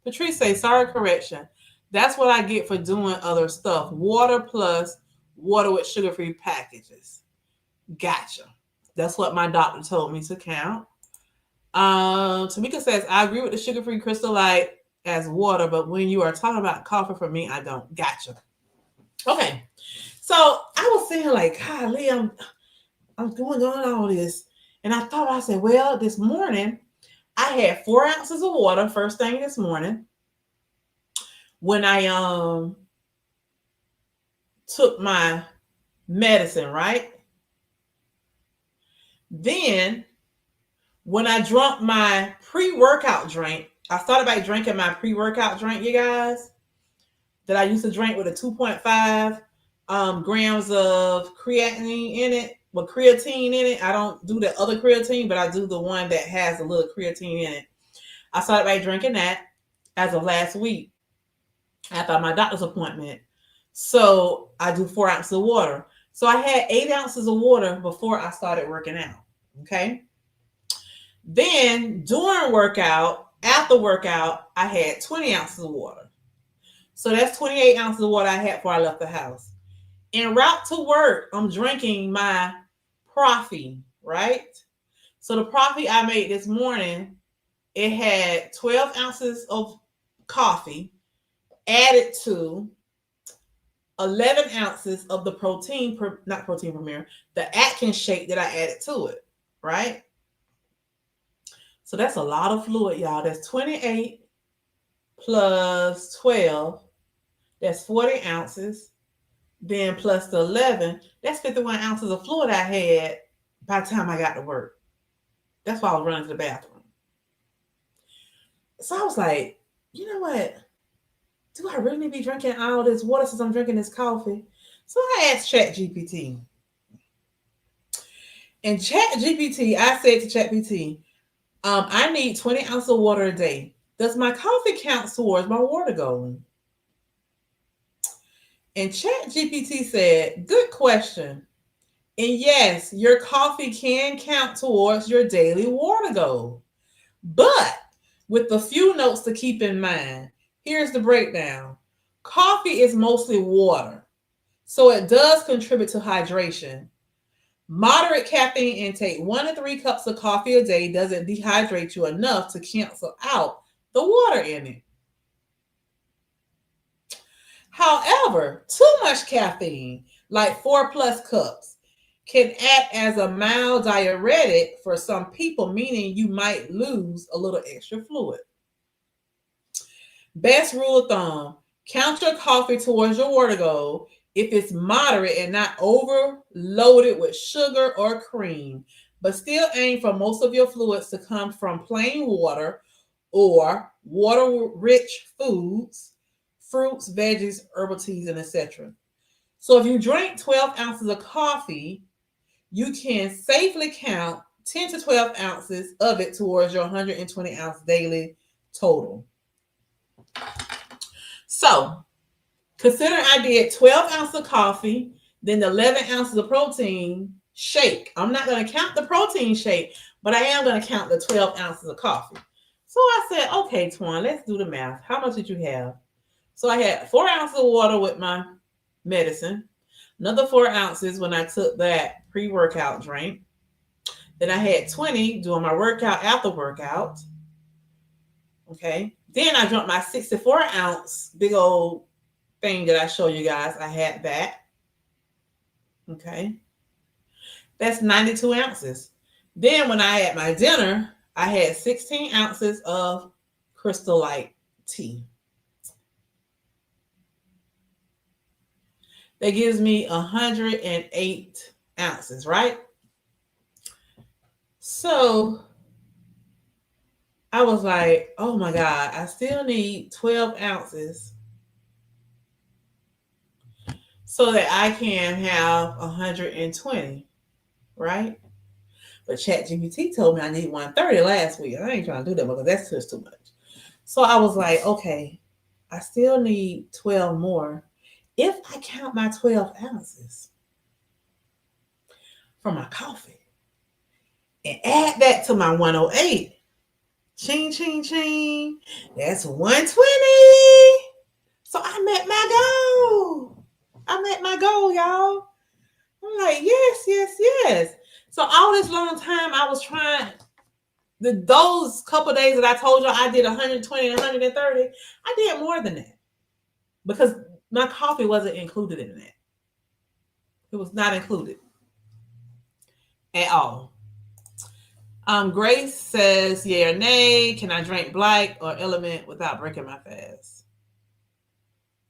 Patrice say, sorry, correction. That's what I get for doing other stuff. Water plus water with sugar-free packages. Gotcha. That's what my doctor told me to count. Tamika says, I agree with the sugar-free Crystal Light as water, but when you are talking about coffee, for me, I don't. Gotcha. Okay. So I was saying, like, golly, I'm doing all this. And I said, well, this morning I had 4 ounces of water first thing this morning when I took my medicine, right? Then when I drank my pre-workout drink, I thought about drinking my pre-workout drink, you guys, that I used to drink with a 2.5 grams of creatinine in it, with creatine in it. I don't do the other creatine, but I do the one that has a little creatine in it. I started by drinking that as of last week after my doctor's appointment. So I do 4 ounces of water. So I had 8 ounces of water before I started working out. Okay. Then during workout, after workout, I had 20 ounces of water. So that's 28 ounces of water I had before I left the house. En route to work, I'm drinking my Profi, right? So the Profi I made this morning, it had 12 ounces of coffee added to 11 ounces of the not protein premier, the Atkins shake that I added to it, right? So that's a lot of fluid, y'all. That's 28 plus 12. That's 40 ounces. Then plus the 11, that's 51 ounces of fluid I had by the time I got to work. That's why I was running to the bathroom. So I was like, you know what? Do I really need to be drinking all this water since I'm drinking this coffee? So I asked ChatGPT. And ChatGPT, I said to ChatGPT, I need 20 ounces of water a day. Does my coffee count towards my water goal? And ChatGPT said, good question. And yes, your coffee can count towards your daily water goal. But with a few notes to keep in mind, here's the breakdown. Coffee is mostly water, so it does contribute to hydration. Moderate caffeine intake, 1 to 3 cups of coffee a day, doesn't dehydrate you enough to cancel out the water in it. However, too much caffeine, like 4+ cups, can act as a mild diuretic for some people, meaning you might lose a little extra fluid. Best rule of thumb, count your coffee towards your water goal if it's moderate and not overloaded with sugar or cream, but still aim for most of your fluids to come from plain water or water-rich foods, fruits, veggies, herbal teas, and etc. So if you drink 12 ounces of coffee, you can safely count 10 to 12 ounces of it towards your 120 ounce daily total. So consider I did 12 ounces of coffee, then 11 ounces of protein shake. I'm not going to count the protein shake, but I am going to count the 12 ounces of coffee. So I said, okay, Twan, let's do the math. How much did you have? So I had 4 ounces of water with my medicine, another 4 ounces when I took that pre-workout drink. Then I had 20 doing my workout after workout. Okay. Then I drank my 64-ounce big old thing that I show you guys. I had that. Okay. That's 92 ounces. Then when I had my dinner, I had 16 ounces of Crystal Light tea. That gives me 108 ounces, right? So I was like, oh my God, I still need 12 ounces so that I can have 120, right? But ChatGPT told me I need 130 last week. I ain't trying to do that because that's just too much. So I was like, okay, I still need 12 more. If I count my 12 ounces from my coffee and add that to my 108, ching, ching, ching, that's 120. So I met my goal. I met my goal, y'all. I'm like, yes. So all this long time I was trying, those couple days that I told you I did 120 and 130, I did more than that because my coffee wasn't included in that. It was not included at all. Grace says, yeah or nay, can I drink black or element without breaking my fast?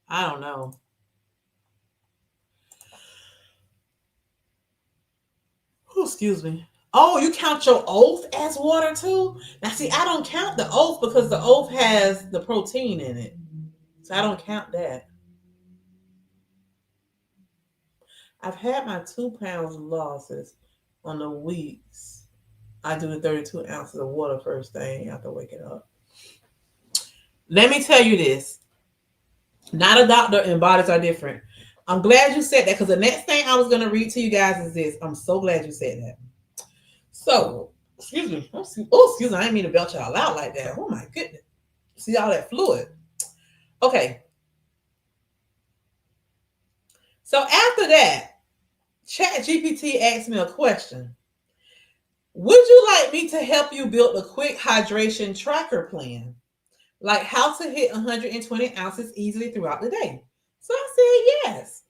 I don't know. Oh, excuse me. Oh, you count your oath as water too? Now, see, I don't count the oath because the oath has the protein in it. So I don't count that. I've had my 2 pounds losses on the weeks. I do the 32 ounces of water first thing after waking up. Let me tell you this. Not a doctor and bodies are different. I'm glad you said that because the next thing I was going to read to you guys is this. I'm so glad you said that. So, excuse me. Oh, excuse me. I didn't mean to belch y'all out like that. Oh, my goodness. See all that fluid. Okay. So, after that, ChatGPT asked me a question. Would you like me to help you build a quick hydration tracker plan? Like how to hit 120 ounces easily throughout the day. So I said yes.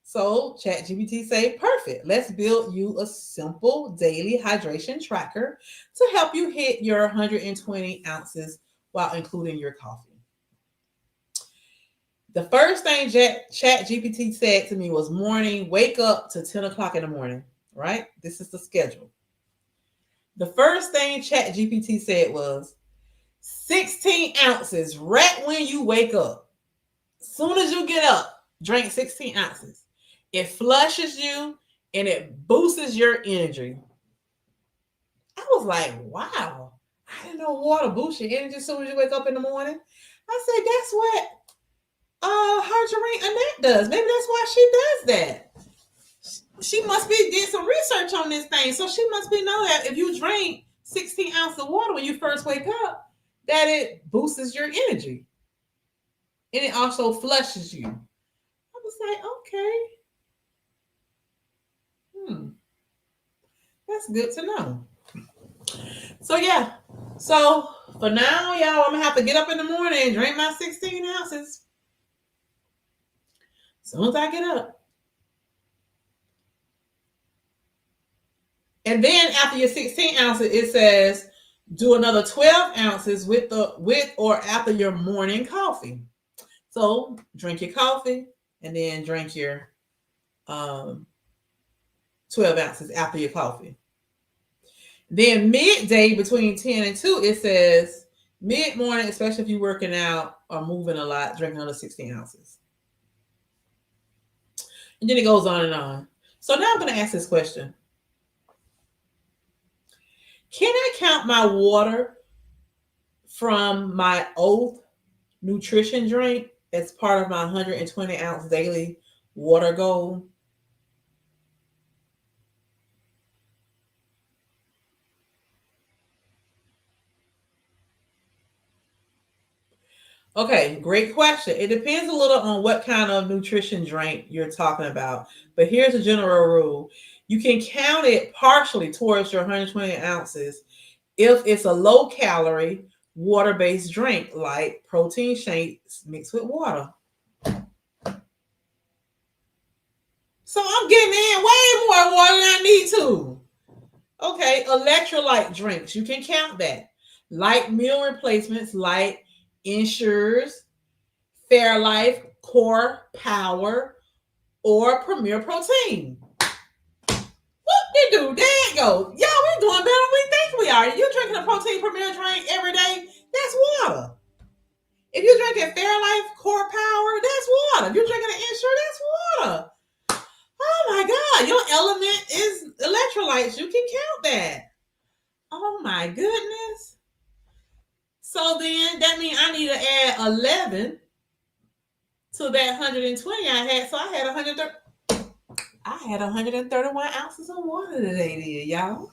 So ChatGPT said, perfect. Let's build you a simple daily hydration tracker to help you hit your 120 ounces while including your coffee. The first thing ChatGPT said to me was morning, wake up to 10 o'clock in the morning, right? This is the schedule. The first thing ChatGPT said was 16 ounces right when you wake up. Soon as you get up, drink 16 ounces. It flushes you and it boosts your energy. I was like, wow. I didn't know water boosts your energy as soon as you wake up in the morning. I said, that's what Harjarine Annette does. Maybe that's why she does that. She must be did some research on this thing. So she must be know that if you drink 16 ounces of water when you first wake up, that it boosts your energy. And it also flushes you. I was like, okay. That's good to know. So yeah. So for now, y'all, I'm gonna have to get up in the morning and drink my 16 ounces. As soon as I get up. And then after your 16 ounces, it says do another 12 ounces with or after your morning coffee. So drink your coffee and then drink your 12 ounces after your coffee. Then midday between 10 and 2, it says mid-morning, especially if you're working out or moving a lot, drink another 16 ounces. And then it goes on and on. So now I'm going to ask this question. Can I count my water from my Oath nutrition drink as part of my 120 ounce daily water goal? Okay, great question. It depends a little on what kind of nutrition drink you're talking about. But here's a general rule. You can count it partially towards your 120 ounces if it's a low calorie, water-based drink like protein shakes mixed with water. So I'm getting in way more water than I need to. Okay, electrolyte drinks. You can count that. Light meal replacements like Ensures, Fairlife, Core Power, or Premier Protein. What they do? There you go. Y'all, we doing better than we think we are. You drinking a protein Premier drink every day, that's water. If you're drinking Fairlife, Core Power, that's water. If you're drinking an Ensure, that's water. Oh my God, your element is electrolytes. You can count that. Oh my goodness. So then that means I need to add 11 to that 120 I had. So I had 131 ounces of water today, y'all.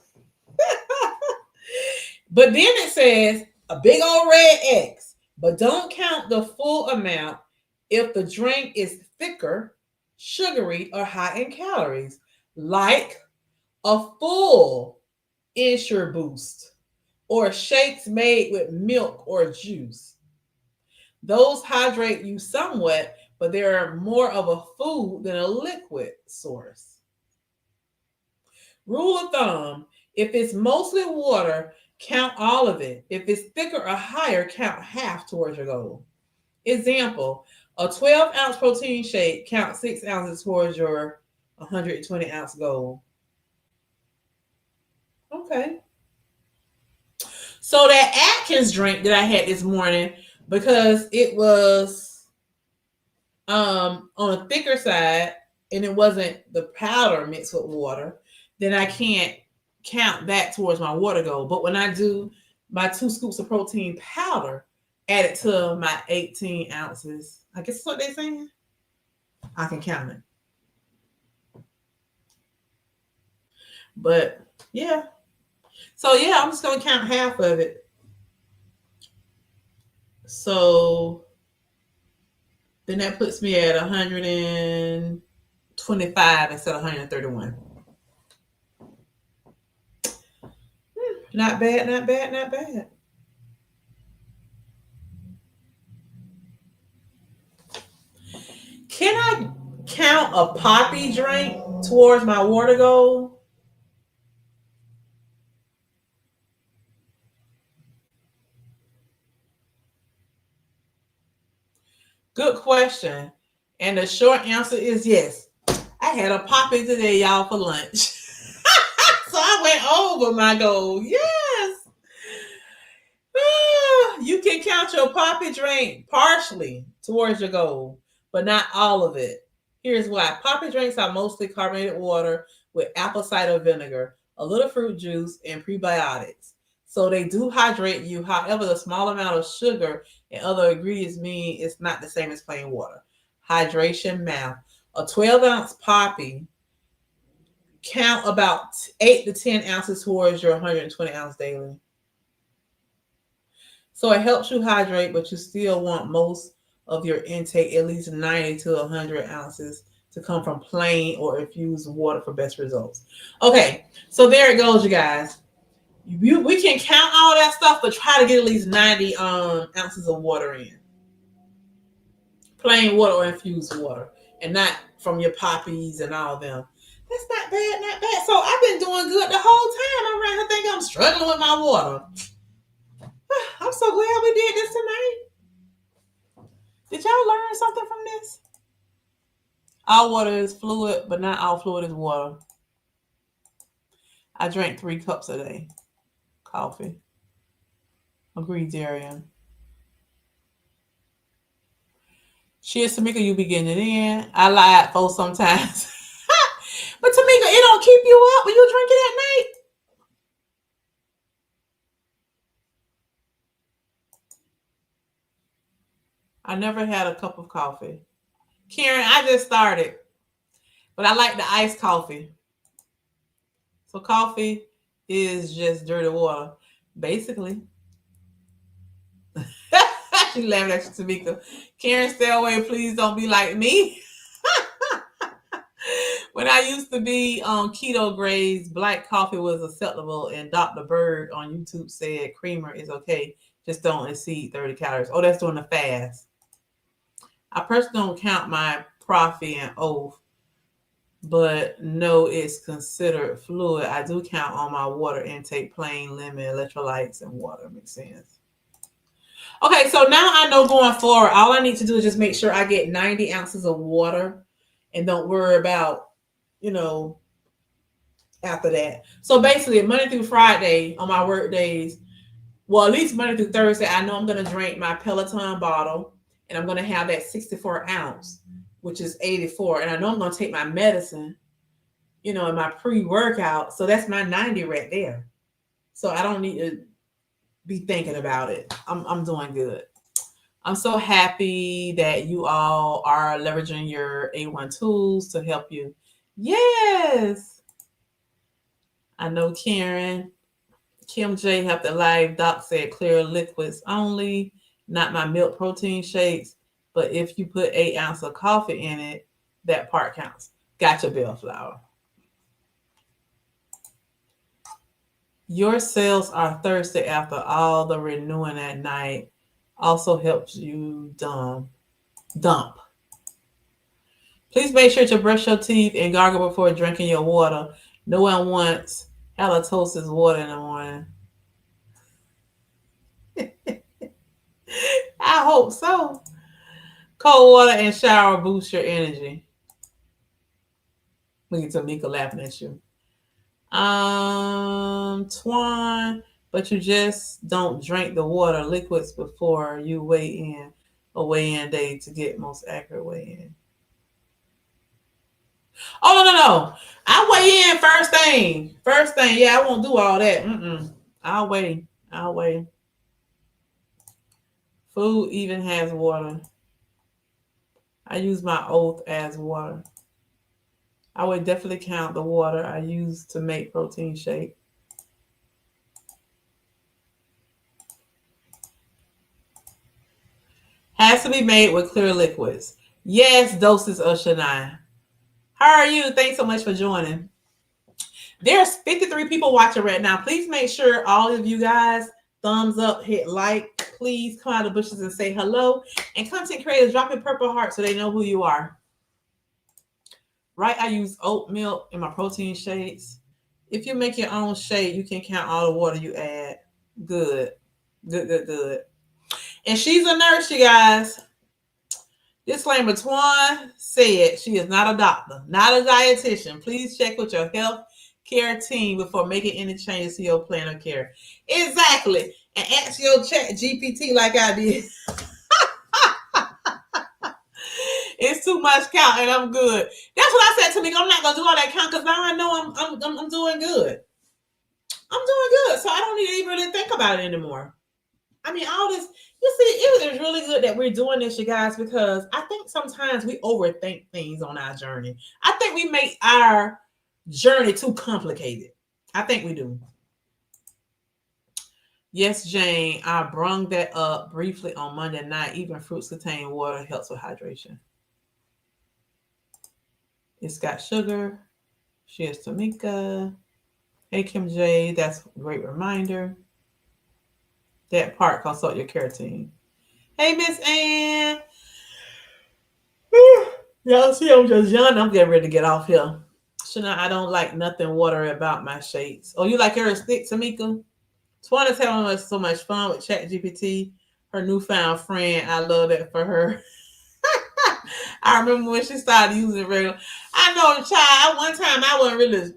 But then it says a big old red X, but don't count the full amount if the drink is thicker sugary or high in calories, like a full Ensure Boost or shakes made with milk or juice. Those hydrate you somewhat, but they're more of a food than a liquid source. Rule of thumb, if it's mostly water, count all of it. If it's thicker or higher, count half towards your goal. Example, a 12-ounce protein shake, count 6 ounces towards your 120-ounce goal. Okay. So that Atkins drink that I had this morning, because it was on a thicker side and it wasn't the powder mixed with water, then I can't count that towards my water goal. But when I do my 2 scoops of protein powder added to my 18 ounces, I guess that's what they're saying, I can count it. But yeah. So yeah, I'm just going to count half of it. So then that puts me at 125 instead of 131. Not bad, not bad, not bad. Can I count a poppy drink towards my water goal? Good question. And the short answer is yes. I had a poppy today, y'all, for lunch. So I went over my goal. Yes. You can count your poppy drink partially towards your goal, but not all of it. Here's why. Poppy drinks are mostly carbonated water with apple cider vinegar, a little fruit juice, and prebiotics. So they do hydrate you. However, the small amount of sugar and other ingredients mean it's not the same as plain water. Hydration math. A 12-ounce poppy count about 8 to 10 ounces towards your 120-ounce daily. So it helps you hydrate, but you still want most of your intake, at least 90 to 100 ounces, to come from plain or infused water for best results. Okay, so there it goes, you guys. We can count all that stuff, but try to get at least 90 ounces of water in. Plain water or infused water, and not from your poppies and all of them. That's not bad, not bad. So I've been doing good the whole time. I'm around here thinking I'm struggling with my water. I'm so glad we did this tonight. Did y'all learn something from this? All water is fluid, but not all fluid is water. I drank 3 cups a day. Coffee. Agreed, Darian. Cheers, Tamika, you be getting it in. I lied for sometimes. But Tamika, it don't keep you up when you drink it at night. I never had a cup of coffee. Karen, I just started. But I like the iced coffee. So coffee is just dirty water, basically. She laughing at you, Tamika. Karen, stay away. Please don't be like me. When I used to be on keto grades, black coffee was acceptable, and Dr. Bird on YouTube said creamer is okay. Just don't exceed 30 calories. Oh, that's during the fast. I personally don't count my Profi and oath, but no, it's considered fluid. I do count on my water intake, plain lemon, electrolytes, and water. Makes sense. Okay, so now I know going forward, all I need to do is just make sure I get 90 ounces of water and don't worry about, after that. So basically, Monday through Friday on my work days, well, at least Monday through Thursday, I know I'm going to drink my Peloton bottle, and I'm going to have that 64 ounce, which is 84. And I know I'm going to take my medicine, in my pre-workout. So that's my 90 right there. So I don't need to be thinking about it. I'm doing good. I'm so happy that you all are leveraging your A1 tools to help you. Yes. I know Karen. Kim J helped the live. Doc said clear liquids only, not my milk protein shakes. But if you put 8 ounces of coffee in it, That part counts. Got your bellflower. Your cells are thirsty after all the renewing at night. Also helps you dump. Please make sure to brush your teeth and gargle before drinking your water. No one wants halitosis water in the morning. I hope so. Cold water and shower boost your energy. Look at Tamika laughing at you. Twan, but you just don't drink the water liquids before you weigh in a weigh-in day to get most accurate weigh-in. Oh, no. I weigh in first thing. Yeah, I won't do all that. I'll weigh. Food even has water. I use my oath as water. I would definitely count the water I use to make protein shake. Has to be made with clear liquids. Yes, doses of Shania. How are you? Thanks so much for joining. There's 53 people watching right now. Please make sure all of you guys thumbs up, hit like. Please come out of the bushes and say hello. And content creators, drop a purple heart so they know who you are. Right, I use oat milk in my protein shakes. If you make your own shake, you can count all the water you add. Good. And she's a nurse, you guys. Disclaimer, Twan said she is not a doctor, not a dietitian. Please check with your health care team before making any changes to your plan of care. Exactly. And ask your chat GPT like I did. It's too much count and I'm good. That's what I said to me. I'm not gonna do all that count because now I know I'm doing good. I'm doing good, so I don't need to even really think about it anymore. I mean, all this, you see, it was really good that we're doing this, you guys, because I think sometimes we overthink things on our journey. I think we make our journey too complicated. I think we do. Yes, Jane, I brung that up briefly on Monday night. Even fruits contain water, helps with hydration. It's got sugar. Cheers, Tamika. Hey, Kim J, that's a great reminder. That part, consult your care team. Hey, Miss Ann. Y'all see, I'm just young. I'm getting ready to get off here. Shana, I don't like nothing watery about my shakes. Oh, you like yours thick, Tamika? Twan is having us so much fun with ChatGPT, her newfound friend. I love that for her. I remember when she started using it regular. I know, child, one time I wasn't really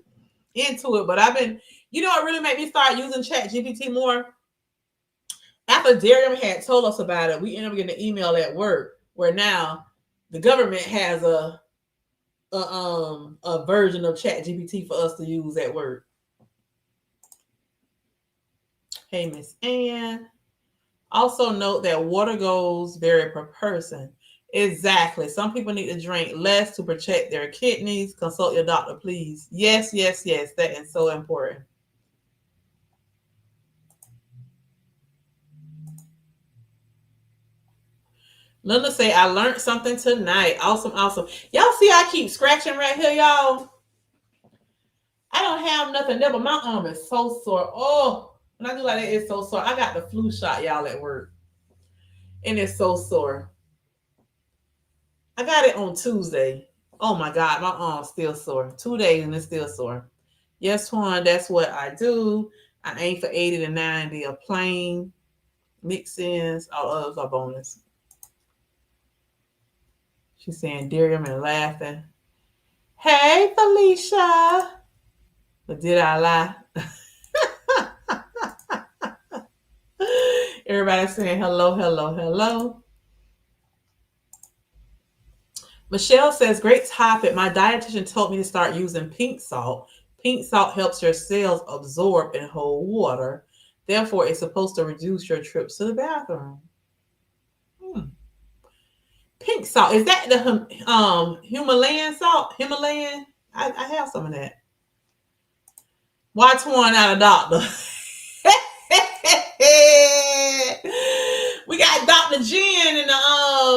into it, but I've been, it really made me start using ChatGPT more. After Darium had told us about it, we ended up getting an email at work where now the government has a version of ChatGPT for us to use at work. Hey, Miss Ann. Also note that water goes vary per person. Exactly. Some people need to drink less to protect their kidneys. Consult your doctor, please. Yes. That is so important. Linda say, I learned something tonight. Awesome. Y'all see I keep scratching right here, y'all? I don't have nothing there, but my arm is so sore. Oh, when I do like that, it's so sore. I got the flu shot, y'all, at work. And it's so sore. I got it on Tuesday. Oh my God, my arm's still sore. 2 days and it's still sore. Yes, Twan, that's what I do. I aim for 80 to 90 of plain mix-ins. All others are bonus. She's saying Darium and laughing. Hey, Felicia. But did I lie? Everybody's saying hello. Michelle says, great topic. My dietitian told me to start using pink salt. Pink salt helps your cells absorb and hold water. Therefore, it's supposed to reduce your trips to the bathroom. Pink salt. Is that the Himalayan salt? Himalayan? I have some of that. Why Twan out a doctor? We got Dr. Jen in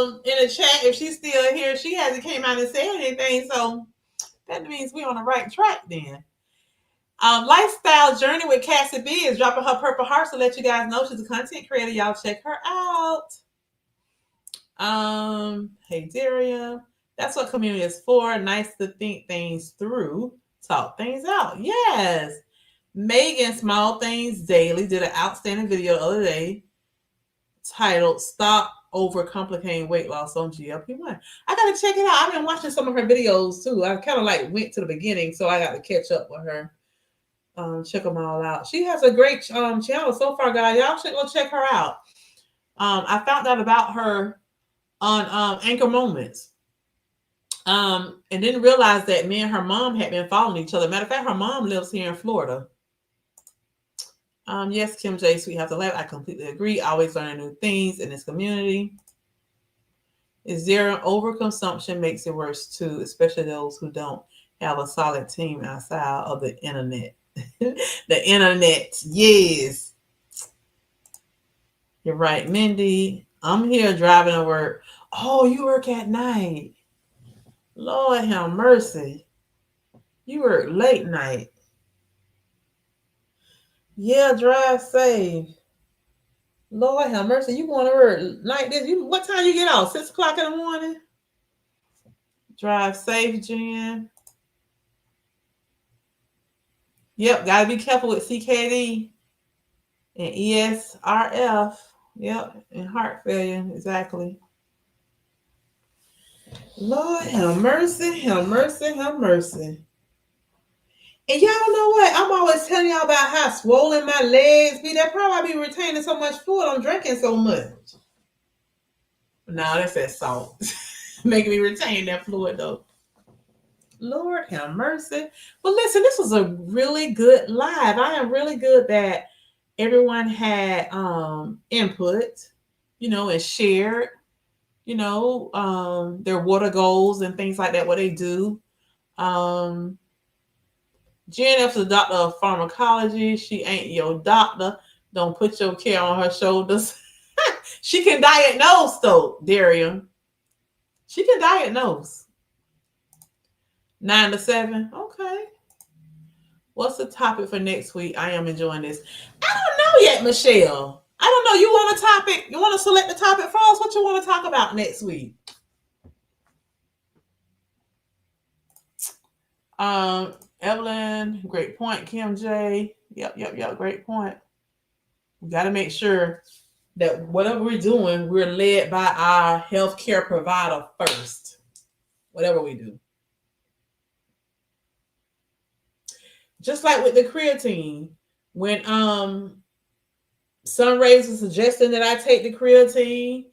in the chat if she's still here. She hasn't came out and said anything, so that means we're on the right track then. Lifestyle Journey with Cassie B is dropping her purple hearts to let you guys know she's a content creator. Y'all check her out. Hey Daria, that's what community is for. Nice to think things through, talk things out. Yes. Megan Small Things Daily did an outstanding video the other day titled "Stop Overcomplicating Weight Loss on GLP-1." I gotta check it out. I've been watching some of her videos too. I kind of like went to the beginning, so I got to catch up with her. Check them all out. She has a great channel so far, guys. Y'all should go check her out. I found out about her on Anchor Moments. And didn't realize that me and her mom had been following each other. Matter of fact, her mom lives here in Florida. Yes, Kim J. Sweet Have to Laugh. I completely agree. Always learning new things in this community. Is there overconsumption makes it worse too, especially those who don't have a solid team outside of the internet. The internet, yes. You're right, Mindy. I'm here driving to work. Oh, you work at night. Lord have mercy. You work late night. Yeah, drive safe. Lord have mercy. You going to work like this? What time you get off? 6 o'clock in the morning? Drive safe, Jen. Yep, gotta be careful with CKD and ESRF. Yep, and heart failure. Exactly. Lord have mercy, have mercy, have mercy. And y'all know what? I'm always telling y'all about how swollen my legs be. That probably be retaining so much fluid. I'm drinking so much. No, that's that salt. Making me retain that fluid though. Lord have mercy. Well, listen, this was a really good live. I am really good that everyone had input, and shared, their water goals and things like that, what they do. Jen F's a doctor of pharmacology. She ain't your doctor. Don't put your care on her shoulders. She can diagnose though, Darian. She can diagnose. 9 to 7. Okay. What's the topic for next week? I am enjoying this. I don't know yet, Michelle. I don't know. You want a topic? You want to select the topic for us? What you want to talk about next week? Evelyn, great point. Kim J. Yep. Great point. We got to make sure that whatever we're doing, we're led by our healthcare provider first. Whatever we do. Just like with the creatine, when Sunrays was suggesting that I take the creatine,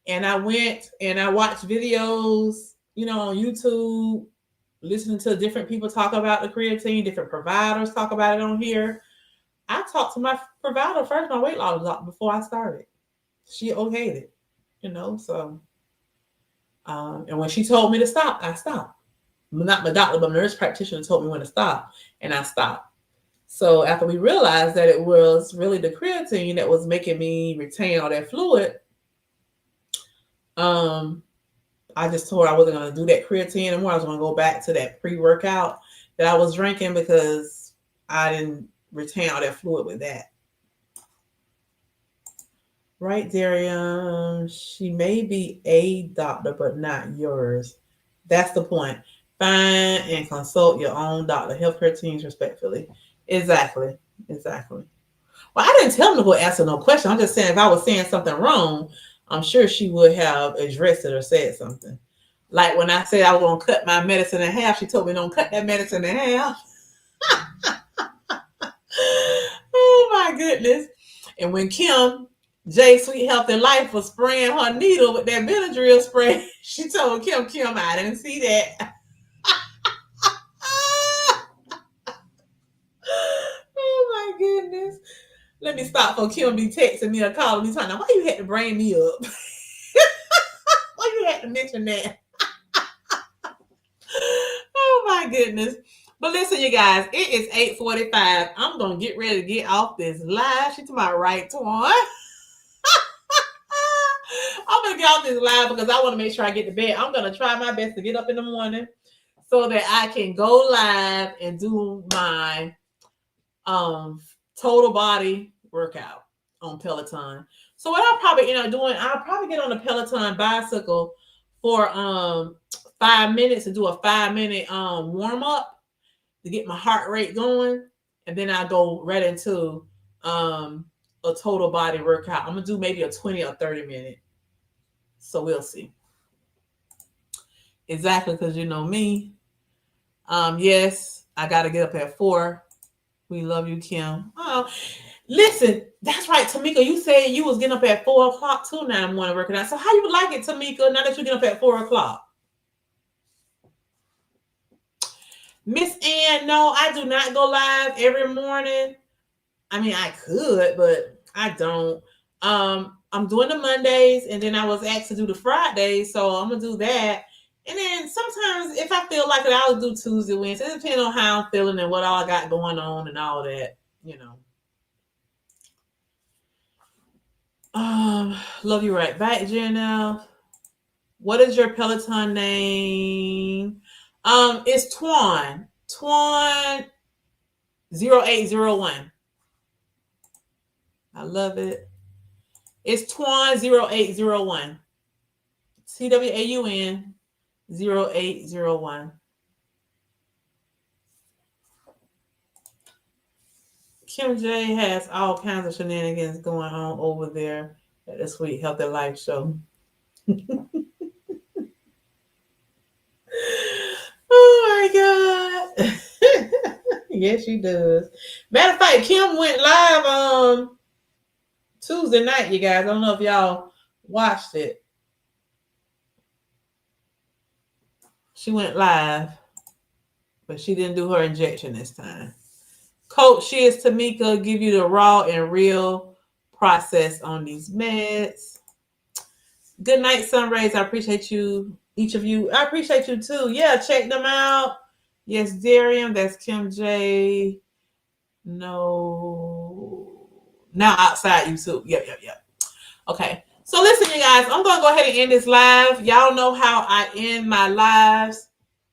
and I went and I watched videos, on YouTube, listening to different people talk about the creatine, different providers talk about it on here. I talked to my provider first, my weight loss doctor, before I started. She okayed it, so. And when she told me to stop, I stopped. Not my doctor, but my nurse practitioner told me when to stop, and I stopped. So after we realized that it was really the creatine that was making me retain all that fluid, I just told her I wasn't going to do that creatine anymore. I was going to go back to that pre-workout that I was drinking because I didn't retain all that fluid with that. Right, Darian. She may be a doctor, but not yours. That's the point. Find and consult your own doctor. Healthcare teams respectfully. Exactly. Well, I didn't tell them to go answer no question. I'm just saying if I was saying something wrong, I'm sure she would have addressed it or said something. Like when I said I was going to cut my medicine in half, she told me don't cut that medicine in half. Oh my goodness. And when Kim J Sweet Health and Life was spraying her needle with that Benadryl spray, she told Kim, I didn't see that. Oh my goodness. Let me stop for Kim be texting me or calling me talking, why you had to bring me up? Why you had to mention that? Oh my goodness. But listen, you guys, it is 8:45. I'm going to get ready to get off this live. She's to my right, Twan. I'm gonna get off this live because I want to make sure I get to bed. I'm gonna try my best to get up in the morning so that I can go live and do my total body workout on Peloton. So what I'll probably end up doing, I'll probably get on the Peloton bicycle for 5 minutes to do a 5-minute warm up to get my heart rate going, and then I'll go right into a total body workout. I'm gonna do maybe a 20 or 30 minute. So we'll see. Exactly, because you know me. Yes, I gotta get up at 4. We love you, Kim. Oh, listen, that's right, Tamika. You said you was getting up at 4 o'clock too now in the morning working out. So how you like it, Tamika, now that you get up at 4 o'clock? Miss Ann, no, I do not go live every morning. I mean, I could, but I don't. I'm doing the Mondays, and then I was asked to do the Fridays, so I'm gonna do that. And then sometimes, if I feel like it, I'll do Tuesday, Wednesday. It depends on how I'm feeling and what all I got going on and all that, you know. Love you right back, Janelle. What is your Peloton name? It's Twaun 0801. I love it. It's Twaun 0801. TWAUN 0801. Kim J has all kinds of shenanigans going on over there at the Sweet Healthy Life show. Oh my God. Yes, she does. Matter of fact, Kim went live Tuesday night, you guys. I don't know if y'all watched it. She went live, but she didn't do her injection this time. Coach, she is Tamika. Give you the raw and real process on these meds. Good night, Sunrays. I appreciate you, each of you. I appreciate you too. Yeah, check them out. Yes, Darian. That's Kim J. No. Now outside YouTube. Yep. Okay. So listen, you guys, I'm going to go ahead and end this live. Y'all know how I end my lives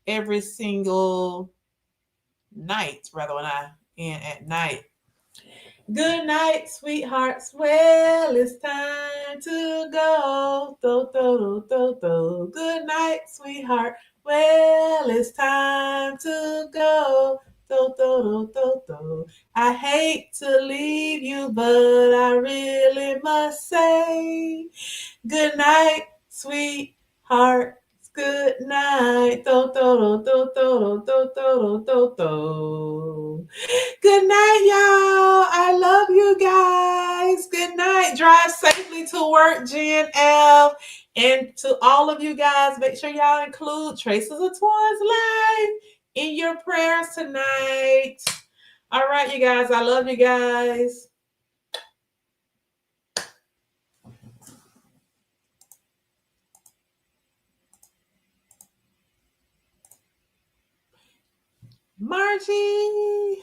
every single night, rather when I end at night. Good night, sweethearts. Well, it's time to go. Good night, sweetheart. Well, it's time to go. I hate to leave you, but I really must say good night, sweetheart. Good night. Good night, y'all. I love you guys. Good night. Drive safely to work, Jen L. And to all of you guys, make sure y'all include Traces of Twaun's Life in your prayers tonight. All right, you guys. I love you guys. Margie.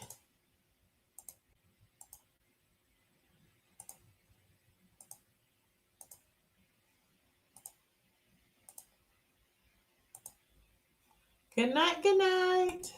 Good night. Good night.